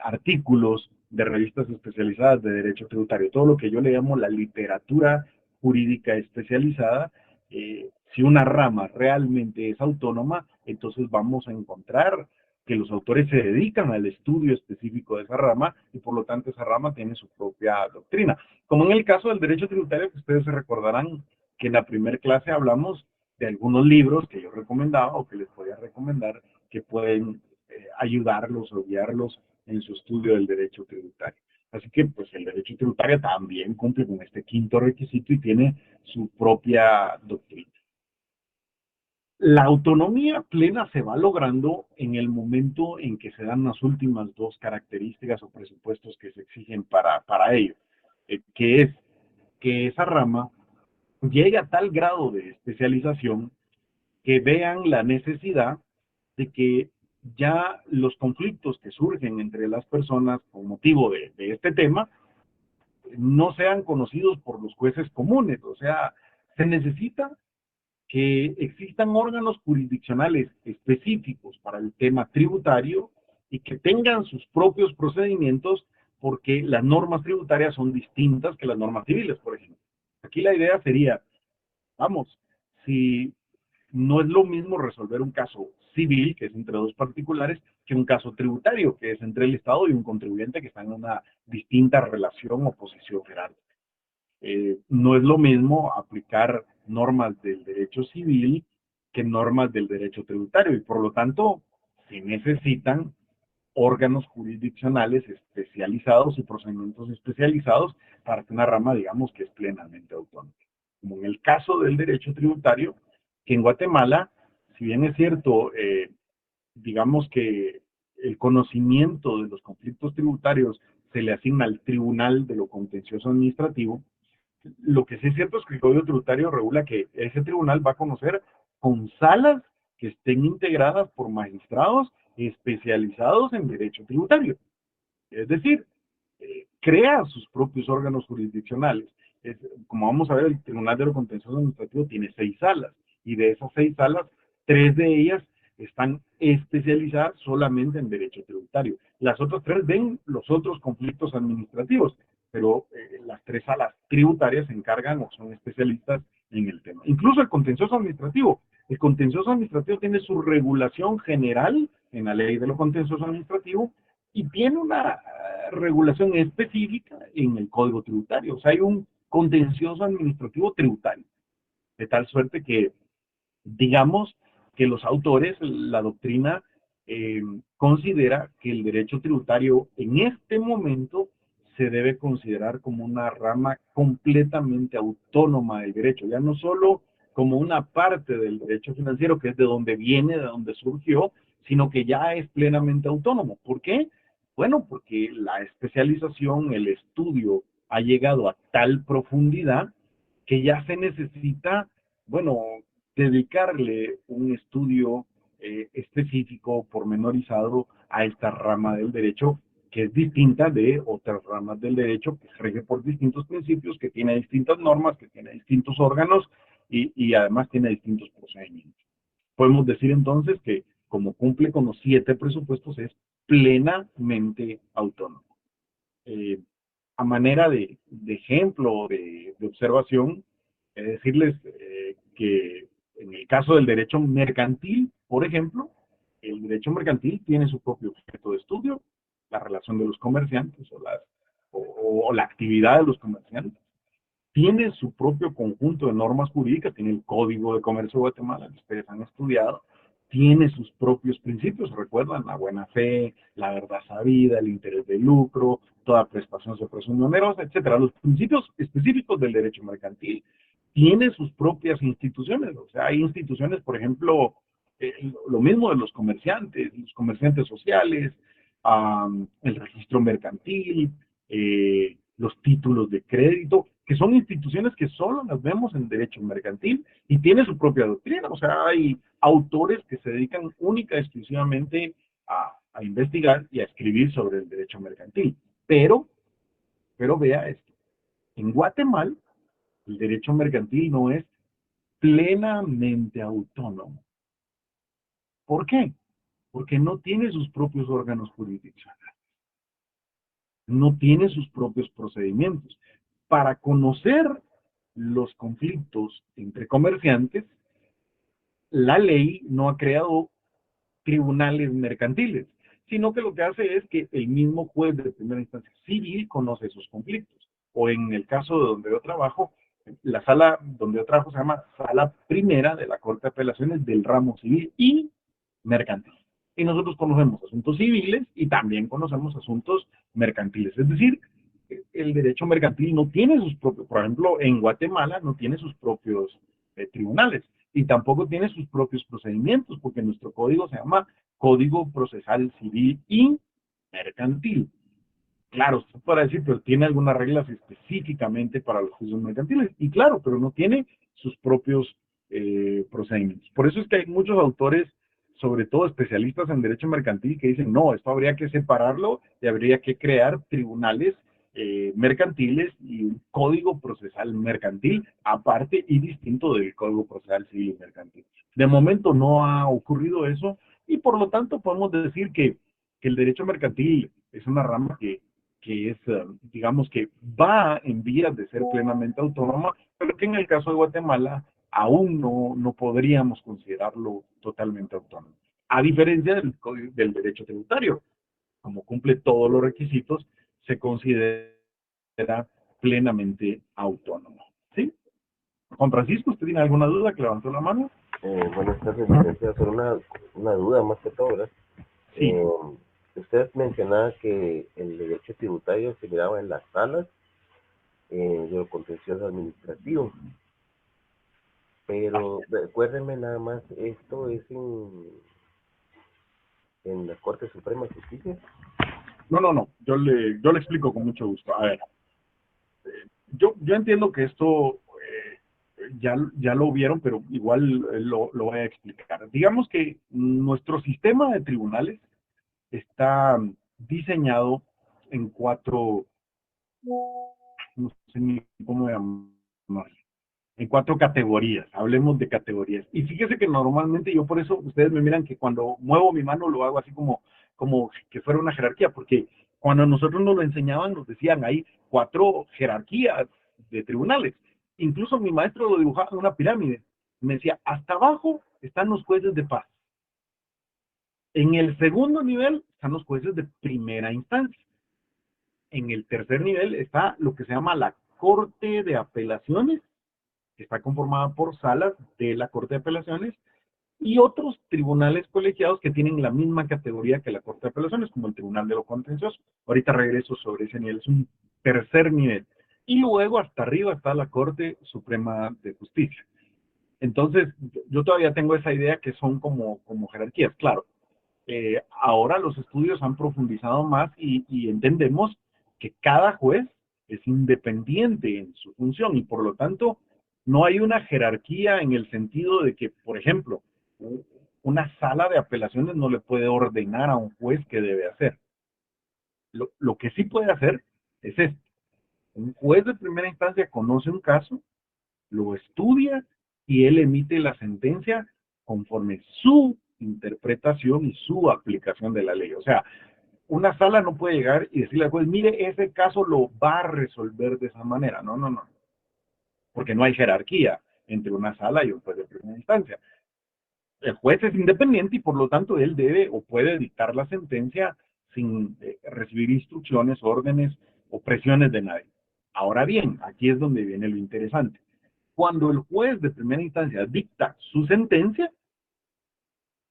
artículos de revistas especializadas de derecho tributario, todo lo que yo le llamo la literatura jurídica especializada. Si una rama realmente es autónoma, entonces vamos a encontrar que los autores se dedican al estudio específico de esa rama y por lo tanto esa rama tiene su propia doctrina. Como en el caso del derecho tributario, que ustedes se recordarán que en la primera clase hablamos de algunos libros que yo recomendaba o que les podía recomendar que pueden ayudarlos o guiarlos en su estudio del derecho tributario. Así que pues el derecho tributario también cumple con este quinto requisito y tiene su propia doctrina. La autonomía plena se va logrando en el momento en que se dan las últimas dos características o presupuestos que se exigen para ello, que es que esa rama llegue a tal grado de especialización que vean la necesidad de que ya los conflictos que surgen entre las personas con motivo de este tema no sean conocidos por los jueces comunes. O sea, se necesita que existan órganos jurisdiccionales específicos para el tema tributario y que tengan sus propios procedimientos porque las normas tributarias son distintas que las normas civiles, por ejemplo. Aquí la idea sería, vamos, si no es lo mismo resolver un caso civil, que es entre dos particulares, que un caso tributario, que es entre el Estado y un contribuyente que está en una distinta relación o posición jerárquica. No es lo mismo aplicar normas del derecho civil que normas del derecho tributario y por lo tanto se necesitan órganos jurisdiccionales especializados y procedimientos especializados para que una rama digamos que es plenamente autónoma. Como en el caso del derecho tributario, que en Guatemala, si bien es cierto, digamos que el conocimiento de los conflictos tributarios se le asigna al Tribunal de lo Contencioso Administrativo, lo que sí es cierto es que el Código Tributario regula que ese tribunal va a conocer con salas que estén integradas por magistrados especializados en derecho tributario. Es decir, crea sus propios órganos jurisdiccionales. Como vamos a ver, el Tribunal de lo Contencioso Administrativo tiene 6 salas y de esas 6 salas, 3 de ellas están especializadas solamente en derecho tributario. Las otras 3 ven los otros conflictos administrativos, pero las 3 salas tributarias se encargan o son especialistas en el tema. Incluso el contencioso administrativo. El contencioso administrativo tiene su regulación general en la ley de lo contencioso administrativo y tiene una regulación específica en el Código Tributario. O sea, hay un contencioso administrativo tributario, de tal suerte que, digamos, que los autores, la doctrina, considera que el derecho tributario en este momento se debe considerar como una rama completamente autónoma del derecho, ya no solo como una parte del derecho financiero, que es de donde viene, de donde surgió, sino que ya es plenamente autónomo. ¿Por qué? Bueno, porque la especialización, el estudio ha llegado a tal profundidad que ya se necesita, bueno, dedicarle un estudio específico, pormenorizado a esta rama del derecho, que es distinta de otras ramas del derecho, que se rige por distintos principios, que tiene distintas normas, que tiene distintos órganos y además tiene distintos procedimientos. Podemos decir entonces que como cumple con los 7 presupuestos es plenamente autónomo. A manera de ejemplo, de observación, decirles que en el caso del derecho mercantil, por ejemplo, el derecho mercantil tiene su propio objeto de estudio, la relación de los comerciantes o la actividad de los comerciantes. Tiene su propio conjunto de normas jurídicas, tiene el Código de Comercio de Guatemala, que ustedes han estudiado, tiene sus propios principios, recuerdan, la buena fe, la verdad sabida, el interés de lucro, toda prestación se presume onerosa, etcétera. Los principios específicos del derecho mercantil tiene sus propias instituciones, o sea, hay instituciones, por ejemplo, lo mismo de los comerciantes sociales, el registro mercantil, los títulos de crédito, que son instituciones que solo las vemos en derecho mercantil y tiene su propia doctrina. O sea, hay autores que se dedican única y exclusivamente a investigar y a escribir sobre el derecho mercantil. Pero vea esto, en Guatemala el derecho mercantil no es plenamente autónomo. ¿Por qué? Porque no tiene sus propios órganos jurisdiccionales, no tiene sus propios procedimientos. Para conocer los conflictos entre comerciantes, la ley no ha creado tribunales mercantiles, sino que lo que hace es que el mismo juez de primera instancia civil conoce esos conflictos. O en el caso de donde yo trabajo, la sala donde yo trabajo se llama Sala Primera de la Corte de Apelaciones del Ramo Civil y Mercantil. Y nosotros conocemos asuntos civiles y también conocemos asuntos mercantiles. Es decir, el derecho mercantil no tiene sus propios, por ejemplo, en Guatemala no tiene sus propios tribunales y tampoco tiene sus propios procedimientos, porque nuestro código se llama Código Procesal Civil y Mercantil. Claro, usted podrá decir, pero tiene algunas reglas específicamente para los juicios mercantiles. Y claro, pero no tiene sus propios procedimientos. Por eso es que hay muchos autores, sobre todo especialistas en derecho mercantil, que dicen, no, esto habría que separarlo y habría que crear tribunales mercantiles y un código procesal mercantil aparte y distinto del código procesal civil y mercantil. De momento no ha ocurrido eso y por lo tanto podemos decir que el derecho mercantil es una rama que es, digamos que va en vías de ser plenamente autónoma, pero que en el caso de Guatemala aún no podríamos considerarlo totalmente autónomo. A diferencia del derecho tributario, como cumple todos los requisitos, se considera plenamente autónomo. ¿Sí? Juan Francisco, ¿usted tiene alguna duda que levantó la mano? Buenas tardes, licenciado. Solo una duda más que todo, ¿verdad? Sí. Usted mencionaba que el derecho tributario se miraba en las salas de lo contencioso administrativo, pero recuérdenme nada más, esto es en la Corte Suprema de Justicia. No, yo le explico con mucho gusto. A ver, yo entiendo que esto ya lo vieron, pero igual lo voy a explicar. Digamos que nuestro sistema de tribunales está diseñado en no sé ni cómo llamarle, en 4 categorías. Hablemos de categorías. Y fíjese que normalmente yo por eso, ustedes me miran que cuando muevo mi mano lo hago así como que fuera una jerarquía, porque cuando nosotros nos lo enseñaban nos decían hay 4 jerarquías de tribunales. Incluso mi maestro lo dibujaba en una pirámide. Me decía, hasta abajo están los jueces de paz. En el segundo nivel están los jueces de primera instancia. En el tercer nivel está lo que se llama la Corte de Apelaciones, que está conformada por salas de la Corte de Apelaciones y otros tribunales colegiados que tienen la misma categoría que la Corte de Apelaciones, como el Tribunal de lo Contencioso. Ahorita regreso sobre ese nivel, es un tercer nivel. Y luego hasta arriba está la Corte Suprema de Justicia. Entonces, yo todavía tengo esa idea que son como jerarquías. Claro, ahora los estudios han profundizado más y entendemos que cada juez es independiente en su función y por lo tanto no hay una jerarquía en el sentido de que, por ejemplo, una sala de apelaciones no le puede ordenar a un juez qué debe hacer. Lo que sí puede hacer es esto. Un juez de primera instancia conoce un caso, lo estudia y él emite la sentencia conforme su interpretación y su aplicación de la ley. O sea, una sala no puede llegar y decirle al juez, mire, ese caso lo va a resolver de esa manera. No, porque no hay jerarquía. entre una sala y un juez de primera instancia. El juez es independiente y por lo tanto él debe o puede dictar la sentencia sin recibir instrucciones, órdenes o presiones de nadie. Ahora bien, aquí es donde viene lo interesante. Cuando el juez de primera instancia dicta su sentencia,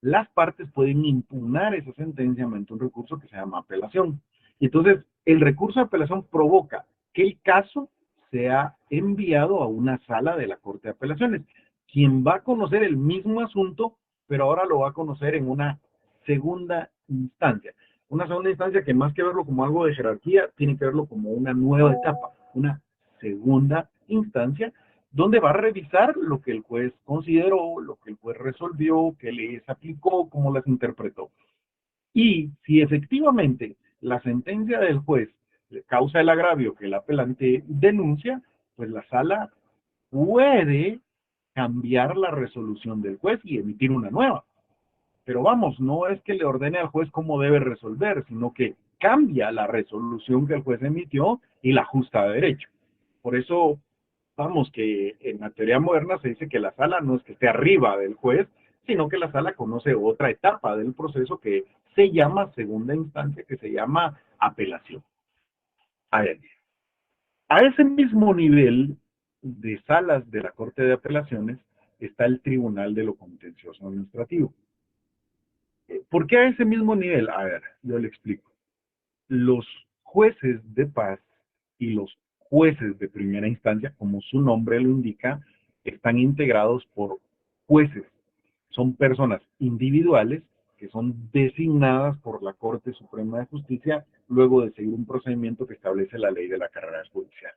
las partes pueden impugnar esa sentencia mediante un recurso que se llama apelación. Y entonces, el recurso de apelación provoca que el caso sea enviado a una sala de la Corte de Apelaciones, quien va a conocer el mismo asunto, pero ahora lo va a conocer en una segunda instancia. Una segunda instancia que más que verlo como algo de jerarquía, tiene que verlo como una nueva etapa, una segunda instancia, donde va a revisar lo que el juez consideró, lo que el juez resolvió, qué leyes aplicó, cómo las interpretó. Y si efectivamente la sentencia del juez causa el agravio que el apelante denuncia, pues la sala puede cambiar la resolución del juez y emitir una nueva. Pero vamos, no es que le ordene al juez cómo debe resolver, sino que cambia la resolución que el juez emitió y la ajusta de derecho. Por eso, vamos, que en la teoría moderna se dice que la sala no es que esté arriba del juez, sino que la sala conoce otra etapa del proceso que se llama segunda instancia, que se llama apelación. A ver, a ese mismo nivel de salas de la Corte de Apelaciones está el Tribunal de lo Contencioso Administrativo. ¿Por qué a ese mismo nivel? A ver, yo le explico. Los jueces de paz y los jueces de primera instancia, como su nombre lo indica, están integrados por jueces. Son personas individuales que son designadas por la Corte Suprema de Justicia luego de seguir un procedimiento que establece la ley de la carrera judicial.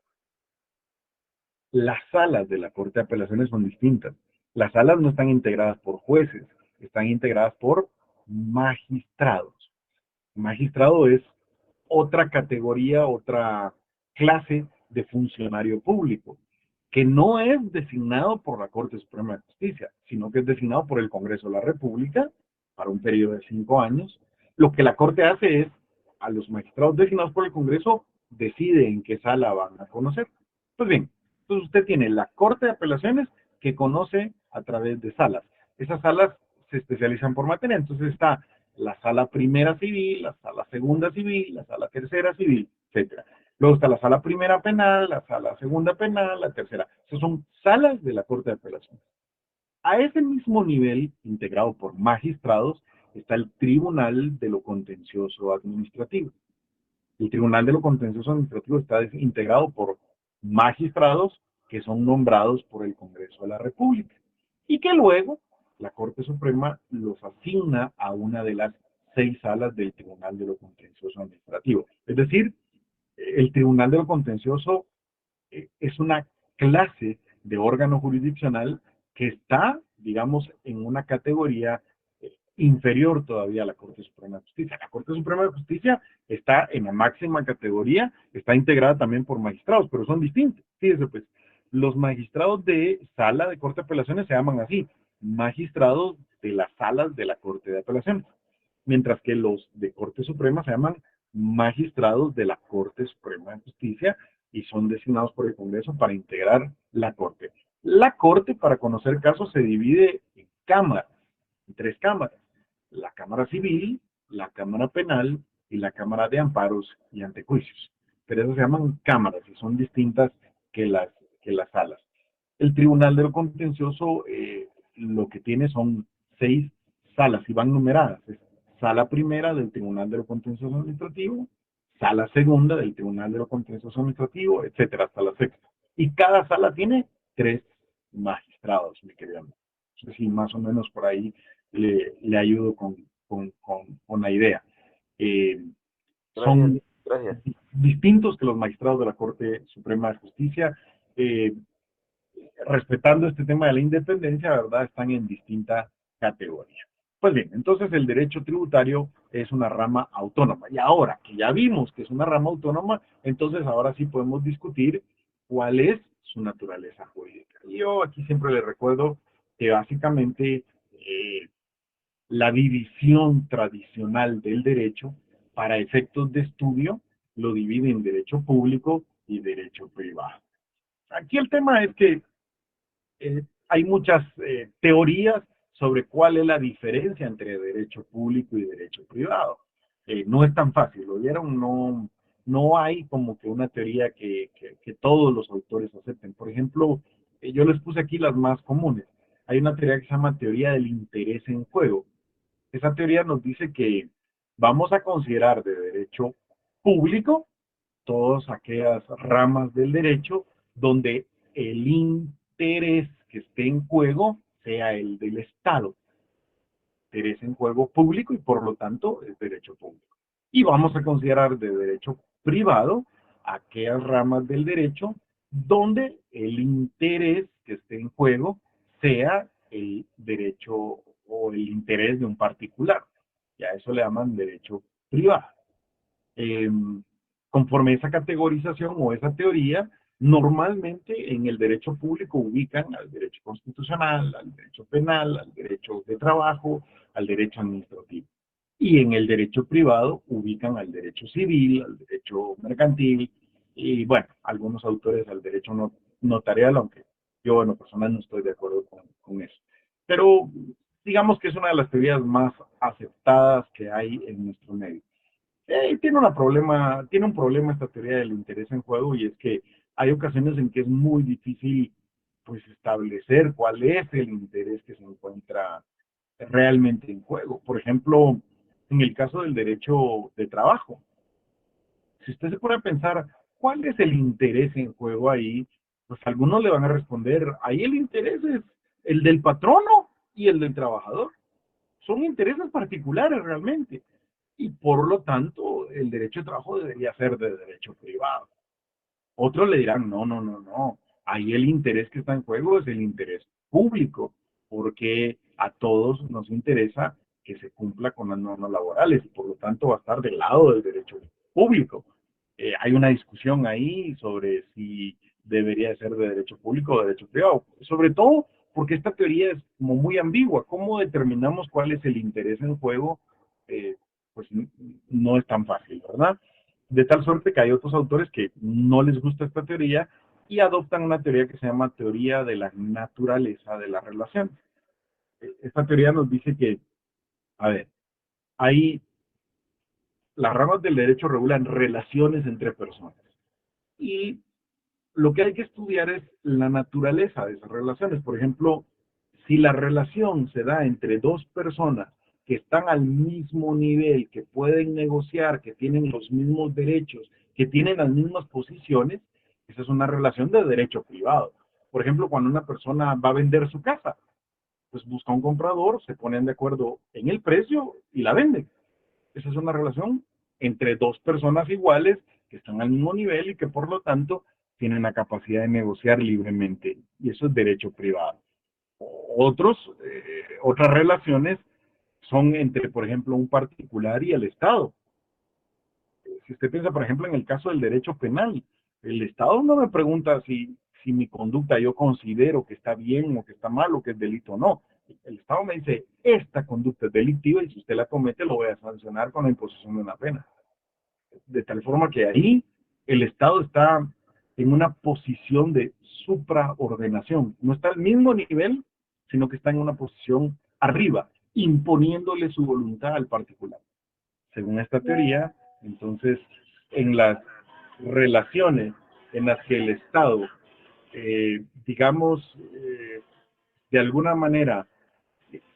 Las salas de la Corte de Apelaciones son distintas. Las salas no están integradas por jueces, están integradas por magistrados. Magistrado es otra categoría, otra clase de funcionario público, que no es designado por la Corte Suprema de Justicia, sino que es designado por el Congreso de la República para un periodo de 5 años. Lo que la Corte hace es, a los magistrados designados por el Congreso, decide en qué sala van a conocer. Pues bien, entonces usted tiene la Corte de Apelaciones que conoce a través de salas. Esas salas se especializan por materia, entonces está la sala primera civil, la sala segunda civil, la sala tercera civil, etcétera. Luego está la sala primera penal, la sala segunda penal, la tercera. Esas son salas de la Corte de Apelaciones. A ese mismo nivel, integrado por magistrados, está el Tribunal de lo Contencioso Administrativo. El Tribunal de lo Contencioso Administrativo está integrado por magistrados que son nombrados por el Congreso de la República y que luego la Corte Suprema los asigna a una de las 6 salas del Tribunal de lo Contencioso Administrativo. Es decir, el Tribunal de lo Contencioso es una clase de órgano jurisdiccional que está, digamos, en una categoría inferior todavía a la Corte Suprema de Justicia. La Corte Suprema de Justicia está en la máxima categoría, está integrada también por magistrados, pero son distintos. Fíjese, pues, los magistrados de sala de Corte de Apelaciones se llaman así, magistrados de las salas de la Corte de Apelaciones, mientras que los de Corte Suprema se llaman magistrados de la Corte Suprema de Justicia y son designados por el Congreso para integrar la Corte. La Corte, para conocer casos, se divide en cámaras, en 3 cámaras. La Cámara Civil, la Cámara Penal y la Cámara de Amparos y Antejuicios. Pero esas se llaman cámaras y son distintas que las salas. El Tribunal de lo Contencioso lo que tiene son 6 salas y van numeradas. Es sala primera del Tribunal de lo Contencioso Administrativo, sala segunda del Tribunal de lo Contencioso Administrativo, etcétera, hasta la sexta. Y cada sala tiene 3 magistrados, mi querido amigo. No sé si más o menos por ahí le ayudo con la idea. Son Gracias. distintos que los magistrados de la Corte Suprema de Justicia. Respetando este tema de la independencia, ¿verdad? Están en distinta categoría. Pues bien, entonces el derecho tributario es una rama autónoma. Y ahora que ya vimos que es una rama autónoma, entonces ahora sí podemos discutir cuál es su naturaleza jurídica. Yo aquí siempre les recuerdo que básicamente la división tradicional del derecho para efectos de estudio lo divide en derecho público y derecho privado. Aquí el tema es que hay muchas teorías sobre cuál es la diferencia entre derecho público y derecho privado. No es tan fácil, ¿lo vieron? No, no hay como que una teoría que todos los autores acepten. Por ejemplo, yo les puse aquí las más comunes. Hay una teoría que se llama teoría del interés en juego. Esa teoría nos dice que vamos a considerar de derecho público todas aquellas ramas del derecho donde el interés que esté en juego sea el del Estado. Interés en juego público y por lo tanto es derecho público. Y vamos a considerar de derecho privado aquellas ramas del derecho donde el interés que esté en juego sea el derecho o el interés de un particular. Y a eso le llaman derecho privado. Eh, Conforme esa categorización o esa teoría, normalmente en el derecho público ubican al derecho constitucional, al derecho penal, al derecho de trabajo, al derecho administrativo. Y en el derecho privado ubican al derecho civil, al derecho mercantil y, bueno, algunos autores al derecho notarial, aunque yo en lo personal no estoy de acuerdo con eso. Pero digamos que es una de las teorías más aceptadas que hay en nuestro medio. Tiene un problema esta teoría del interés en juego y es que hay ocasiones en que es muy difícil pues establecer cuál es el interés que se encuentra realmente en juego. Por ejemplo, en el caso del derecho de trabajo, si usted se pone a pensar cuál es el interés en juego ahí, pues algunos le van a responder, ahí el interés es el del patrono y el del trabajador. Son intereses particulares realmente y por lo tanto el derecho de trabajo debería ser de derecho privado. Otros le dirán, no, no, no, no, ahí el interés que está en juego es el interés público, porque a todos nos interesa que se cumpla con las normas laborales y por lo tanto va a estar del lado del derecho público. Hay una discusión ahí sobre si debería ser de derecho público o de derecho privado, sobre todo porque esta teoría es como muy ambigua. ¿Cómo determinamos cuál es el interés en juego? Eh, pues no es tan fácil, ¿verdad? De tal suerte que hay otros autores que no les gusta esta teoría y adoptan una teoría que se llama teoría de la naturaleza de la relación. Esta teoría nos dice que, a ver, hay las ramas del derecho regulan relaciones entre personas y lo que hay que estudiar es la naturaleza de esas relaciones. Por ejemplo, si la relación se da entre dos personas que están al mismo nivel, que pueden negociar, que tienen los mismos derechos, que tienen las mismas posiciones, esa es una relación de derecho privado. Por ejemplo, cuando una persona va a vender su casa, pues busca un comprador, se ponen de acuerdo en el precio y la venden. Esa es una relación entre dos personas iguales que están al mismo nivel y que por lo tanto tienen la capacidad de negociar libremente. Y eso es derecho privado. Otras relaciones son entre, por ejemplo, un particular y el Estado. Si usted piensa, por ejemplo, en el caso del derecho penal, el Estado no me pregunta si mi conducta yo considero que está bien o que está mal o que es delito o no. El Estado me dice, esta conducta es delictiva y si usted la comete lo voy a sancionar con la imposición de una pena. De tal forma que ahí el Estado está en una posición de supraordenación. No está al mismo nivel, sino que está en una posición arriba, imponiéndole su voluntad al particular. Según esta teoría, entonces, en las relaciones en las que el Estado, digamos, de alguna manera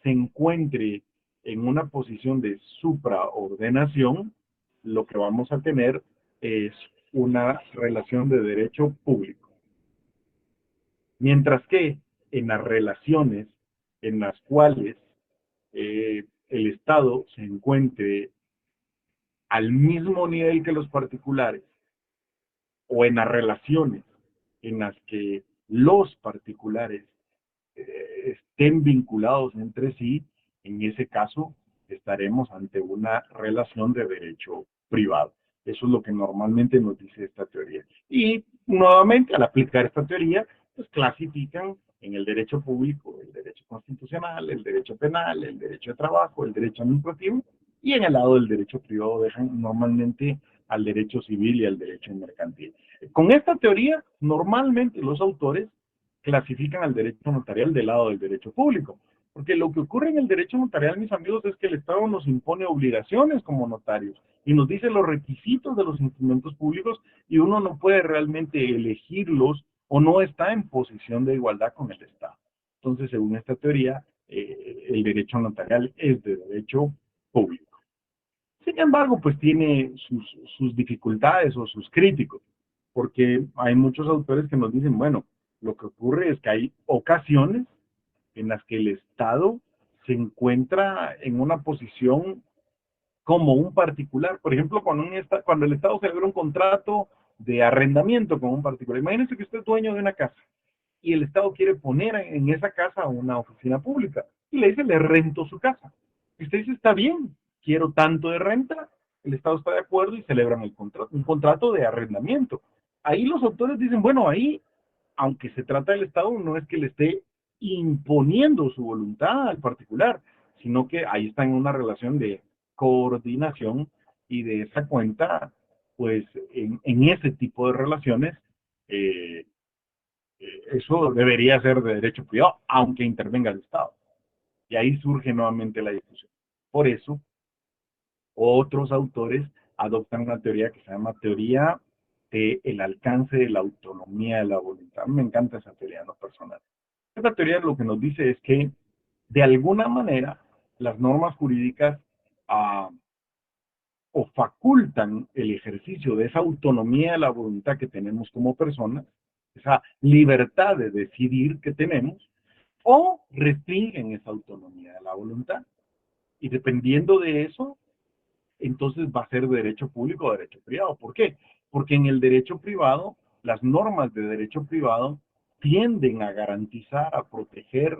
se encuentre en una posición de supraordenación, lo que vamos a tener es una relación de derecho público. Mientras que en las relaciones en las cuales el Estado se encuentre al mismo nivel que los particulares o en las relaciones en las que los particulares estén vinculados entre sí, en ese caso estaremos ante una relación de derecho privado. Eso es lo que normalmente nos dice esta teoría. Y nuevamente, al aplicar esta teoría, pues clasifican en el derecho público el derecho constitucional, el derecho penal, el derecho de trabajo, el derecho administrativo, y en el lado del derecho privado dejan normalmente al derecho civil y al derecho mercantil. Con esta teoría, normalmente los autores clasifican al derecho notarial del lado del derecho público. Porque lo que ocurre en el derecho notarial, mis amigos, es que el Estado nos impone obligaciones como notarios y nos dice los requisitos de los instrumentos públicos y uno no puede realmente elegirlos o no está en posición de igualdad con el Estado. Entonces, según esta teoría, el derecho notarial es de derecho público. Sin embargo, pues tiene sus dificultades o sus críticos, porque hay muchos autores que nos dicen, bueno, lo que ocurre es que hay ocasiones en las que el Estado se encuentra en una posición como un particular. Por ejemplo, cuando el Estado celebra un contrato de arrendamiento con un particular. Imagínense que usted es dueño de una casa y el Estado quiere poner en esa casa una oficina pública y le dice, le rento su casa. Y usted dice, está bien, quiero tanto de renta, el Estado está de acuerdo y celebran un contrato de arrendamiento. Ahí los autores dicen, bueno, ahí, aunque se trata del Estado, no es que le esté imponiendo su voluntad al particular, sino que ahí está en una relación de coordinación y de esa cuenta, pues en ese tipo de relaciones, eh, eso debería ser de derecho privado, aunque intervenga el Estado. Y ahí surge nuevamente la discusión. Por eso, otros autores adoptan una teoría que se llama teoría del alcance de la autonomía de la voluntad. Me encanta esa teoría en lo personal. Esta teoría lo que nos dice es que, de alguna manera, las normas jurídicas ah, o facultan el ejercicio de esa autonomía de la voluntad que tenemos como personas, esa libertad de decidir que tenemos, o restringen esa autonomía de la voluntad. Y dependiendo de eso, entonces va a ser derecho público o derecho privado. ¿Por qué? Porque en el derecho privado, las normas de derecho privado tienden a garantizar, a proteger,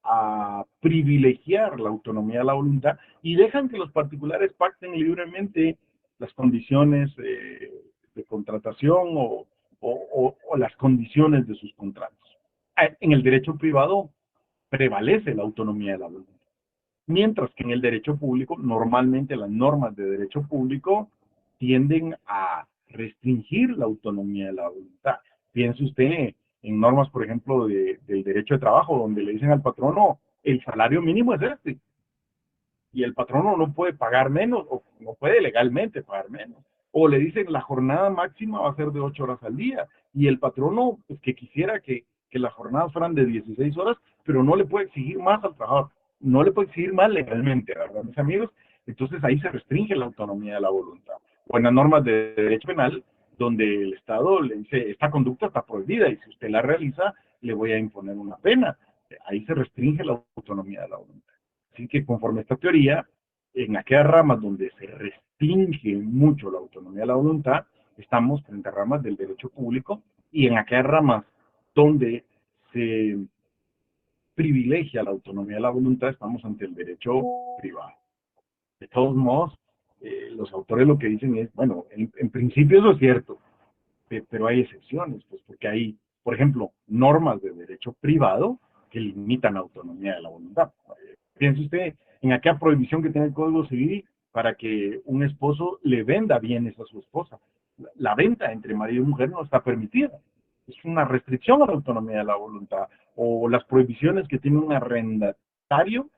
a privilegiar la autonomía de la voluntad y dejan que los particulares pacten libremente las condiciones de contratación o las condiciones de sus contratos. En el derecho privado prevalece la autonomía de la voluntad. Mientras que en el derecho público, normalmente las normas de derecho público tienden a restringir la autonomía de la voluntad. Piense usted en normas, por ejemplo, del derecho de trabajo, donde le dicen al patrono, el salario mínimo es este, y el patrono no puede pagar menos, o no puede legalmente pagar menos. O le dicen la jornada máxima va a ser de 8 horas al día, y el patrono pues, que quisiera que las jornadas fueran de 16 horas, pero no le puede exigir más al trabajador, no le puede exigir más legalmente, ¿verdad, mis amigos? Entonces ahí se restringe la autonomía de la voluntad. O en las normas de derecho penal, donde el Estado le dice, esta conducta está prohibida, y si usted la realiza, le voy a imponer una pena. Ahí se restringe la autonomía de la voluntad. Así que conforme a esta teoría, en aquellas ramas donde se restringe mucho la autonomía de la voluntad, estamos frente a ramas del derecho público, y en aquellas ramas donde se privilegia la autonomía de la voluntad, estamos ante el derecho privado. De todos modos, los autores lo que dicen es, bueno, en principio eso es cierto, pero hay excepciones, pues porque hay, por ejemplo, normas de derecho privado que limitan la autonomía de la voluntad. Piense usted en aquella prohibición que tiene el Código Civil para que un esposo le venda bienes a su esposa. La venta entre marido y mujer no está permitida. Es una restricción a la autonomía de la voluntad. O las prohibiciones que tiene un arrendatario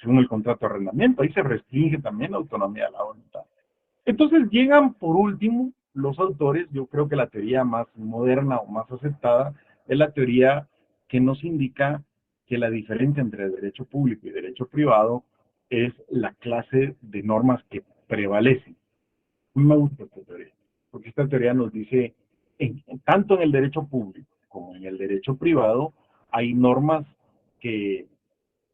según el contrato de arrendamiento. Ahí se restringe también la autonomía de la voluntad. Entonces llegan por último los autores, yo creo que la teoría más moderna o más aceptada es la teoría que nos indica que la diferencia entre derecho público y derecho privado es la clase de normas que prevalecen. A mí me gusta esta teoría, porque esta teoría nos dice, tanto en el derecho público como en el derecho privado, hay normas que,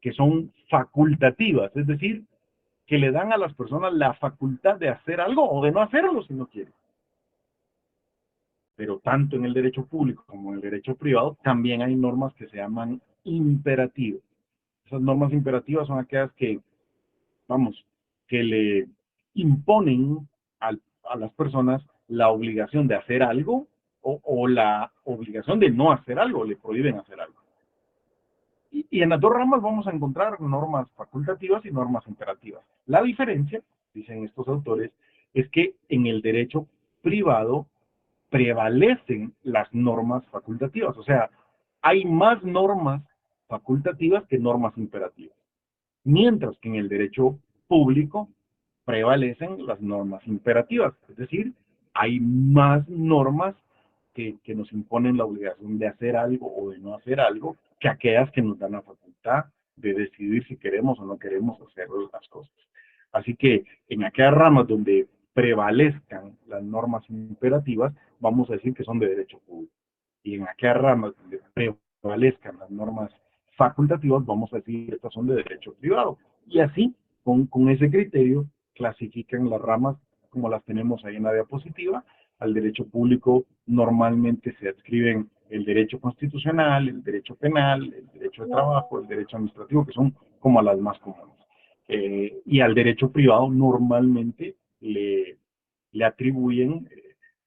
que son facultativas, es decir, que le dan a las personas la facultad de hacer algo o de no hacerlo si no quieren. Pero tanto en el derecho público como en el derecho privado también hay normas que se llaman imperativas. Esas normas imperativas son aquellas que, vamos, que le imponen a las personas la obligación de hacer algo o la obligación de no hacer algo, le prohíben hacer algo. Y en las dos ramas vamos a encontrar normas facultativas y normas imperativas. La diferencia, dicen estos autores, es que en el derecho privado prevalecen las normas facultativas. O sea, hay más normas facultativas que normas imperativas, mientras que en el derecho público prevalecen las normas imperativas, es decir, hay más normas que nos imponen la obligación de hacer algo o de no hacer algo que aquellas que nos dan la facultad de decidir si queremos o no queremos hacer las cosas. Así que en aquellas ramas donde prevalezcan las normas imperativas, vamos a decir que son de derecho público. Y en aquellas ramas donde prevalezcan las normas facultativas, vamos a decir que estas son de derecho privado. Y así, con ese criterio, clasifican las ramas como las tenemos ahí en la diapositiva. Al derecho público normalmente se adscriben el derecho constitucional, el derecho penal, el derecho de trabajo, el derecho administrativo, que son como las más comunes. Y al derecho privado normalmente le atribuyen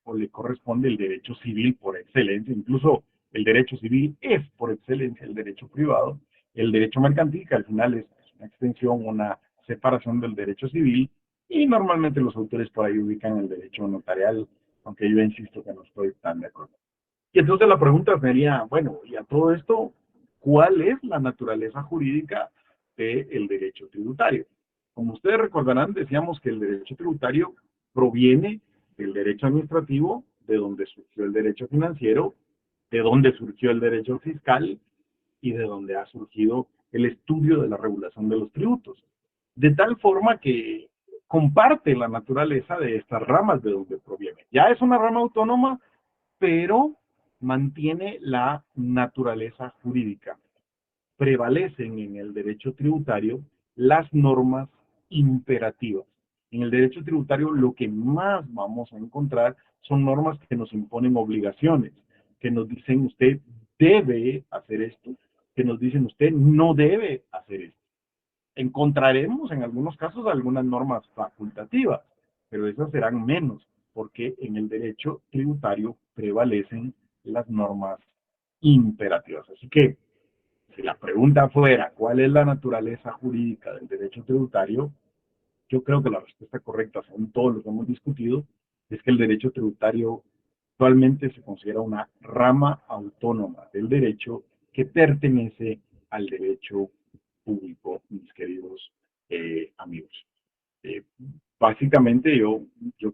o le corresponde el derecho civil por excelencia. Incluso el derecho civil es por excelencia el derecho privado. El derecho mercantil, que al final es una extensión, una separación del derecho civil, y normalmente los autores por ahí ubican el derecho notarial, aunque yo insisto que no estoy tan de acuerdo. Y entonces la pregunta sería, bueno, y a todo esto, ¿cuál es la naturaleza jurídica del derecho tributario? Como ustedes recordarán, decíamos que el derecho tributario proviene del derecho administrativo, de donde surgió el derecho financiero, de donde surgió el derecho fiscal y de donde ha surgido el estudio de la regulación de los tributos. De tal forma que comparte la naturaleza de estas ramas de donde proviene. Ya es una rama autónoma, pero mantiene la naturaleza jurídica. Prevalecen en el derecho tributario las normas imperativas. En el derecho tributario lo que más vamos a encontrar son normas que nos imponen obligaciones, que nos dicen usted debe hacer esto, que nos dicen usted no debe hacer esto. Encontraremos en algunos casos algunas normas facultativas, pero esas serán menos, porque en el derecho tributario prevalecen las normas imperativas. Así que, si la pregunta fuera, ¿cuál es la naturaleza jurídica del derecho tributario? Yo creo que la respuesta correcta, según todo lo que hemos discutido, es que el derecho tributario actualmente se considera una rama autónoma del derecho que pertenece al derecho público, mis queridos amigos. Eh, Básicamente yo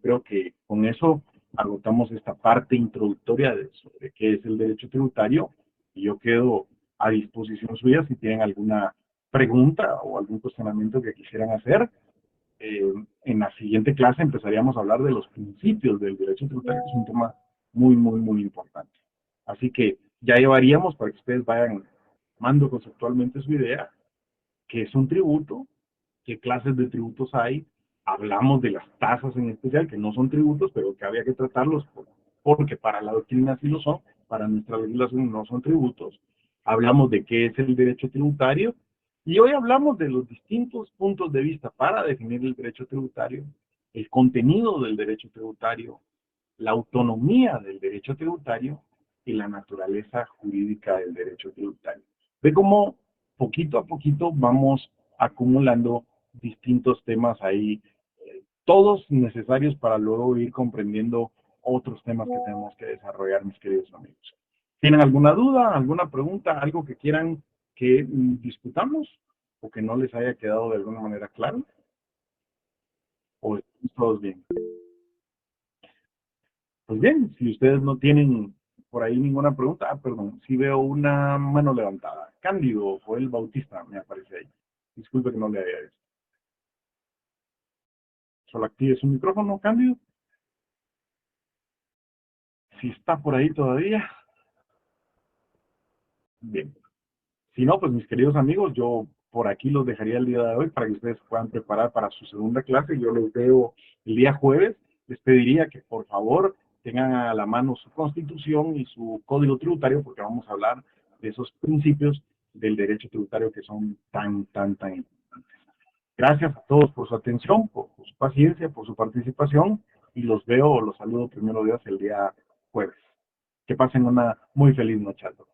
creo que con eso agotamos esta parte introductoria sobre qué es el derecho tributario, y yo quedo a disposición suya si tienen alguna pregunta o algún cuestionamiento que quisieran hacer. En la siguiente clase empezaríamos a hablar de los principios del derecho tributario, que es un tema muy importante. Así que ya llevaríamos para que ustedes vayan armando conceptualmente su idea, qué es un tributo, qué clases de tributos hay. Hablamos de las tasas en especial, que no son tributos, pero que había que tratarlos porque para la doctrina sí lo son, para nuestra legislación no son tributos. Hablamos de qué es el derecho tributario, y hoy hablamos de los distintos puntos de vista para definir el derecho tributario, el contenido del derecho tributario, la autonomía del derecho tributario y la naturaleza jurídica del derecho tributario. Ve cómo poquito a poquito vamos acumulando distintos temas ahí, todos necesarios para luego ir comprendiendo otros temas que tenemos que desarrollar, mis queridos amigos. ¿Tienen alguna duda, alguna pregunta, algo que quieran que discutamos o que no les haya quedado de alguna manera claro? ¿O estamos todos bien? Pues bien, si ustedes no tienen por ahí ninguna pregunta, perdón, sí veo una mano levantada. Cándido Joel Bautista me aparece ahí. Disculpe que no le haya visto. Solo active su micrófono, Cándido. Si está por ahí todavía. Bien. Si no, pues mis queridos amigos, yo por aquí los dejaría el día de hoy para que ustedes puedan preparar para su segunda clase. Yo los veo el día jueves. Les pediría que por favor tengan a la mano su constitución y su código tributario, porque vamos a hablar de esos principios del derecho tributario que son tan importantes. Gracias a todos por su atención, por su paciencia, por su participación, y los veo, los saludo primero Dios el día jueves. Que pasen una muy feliz noche a todos.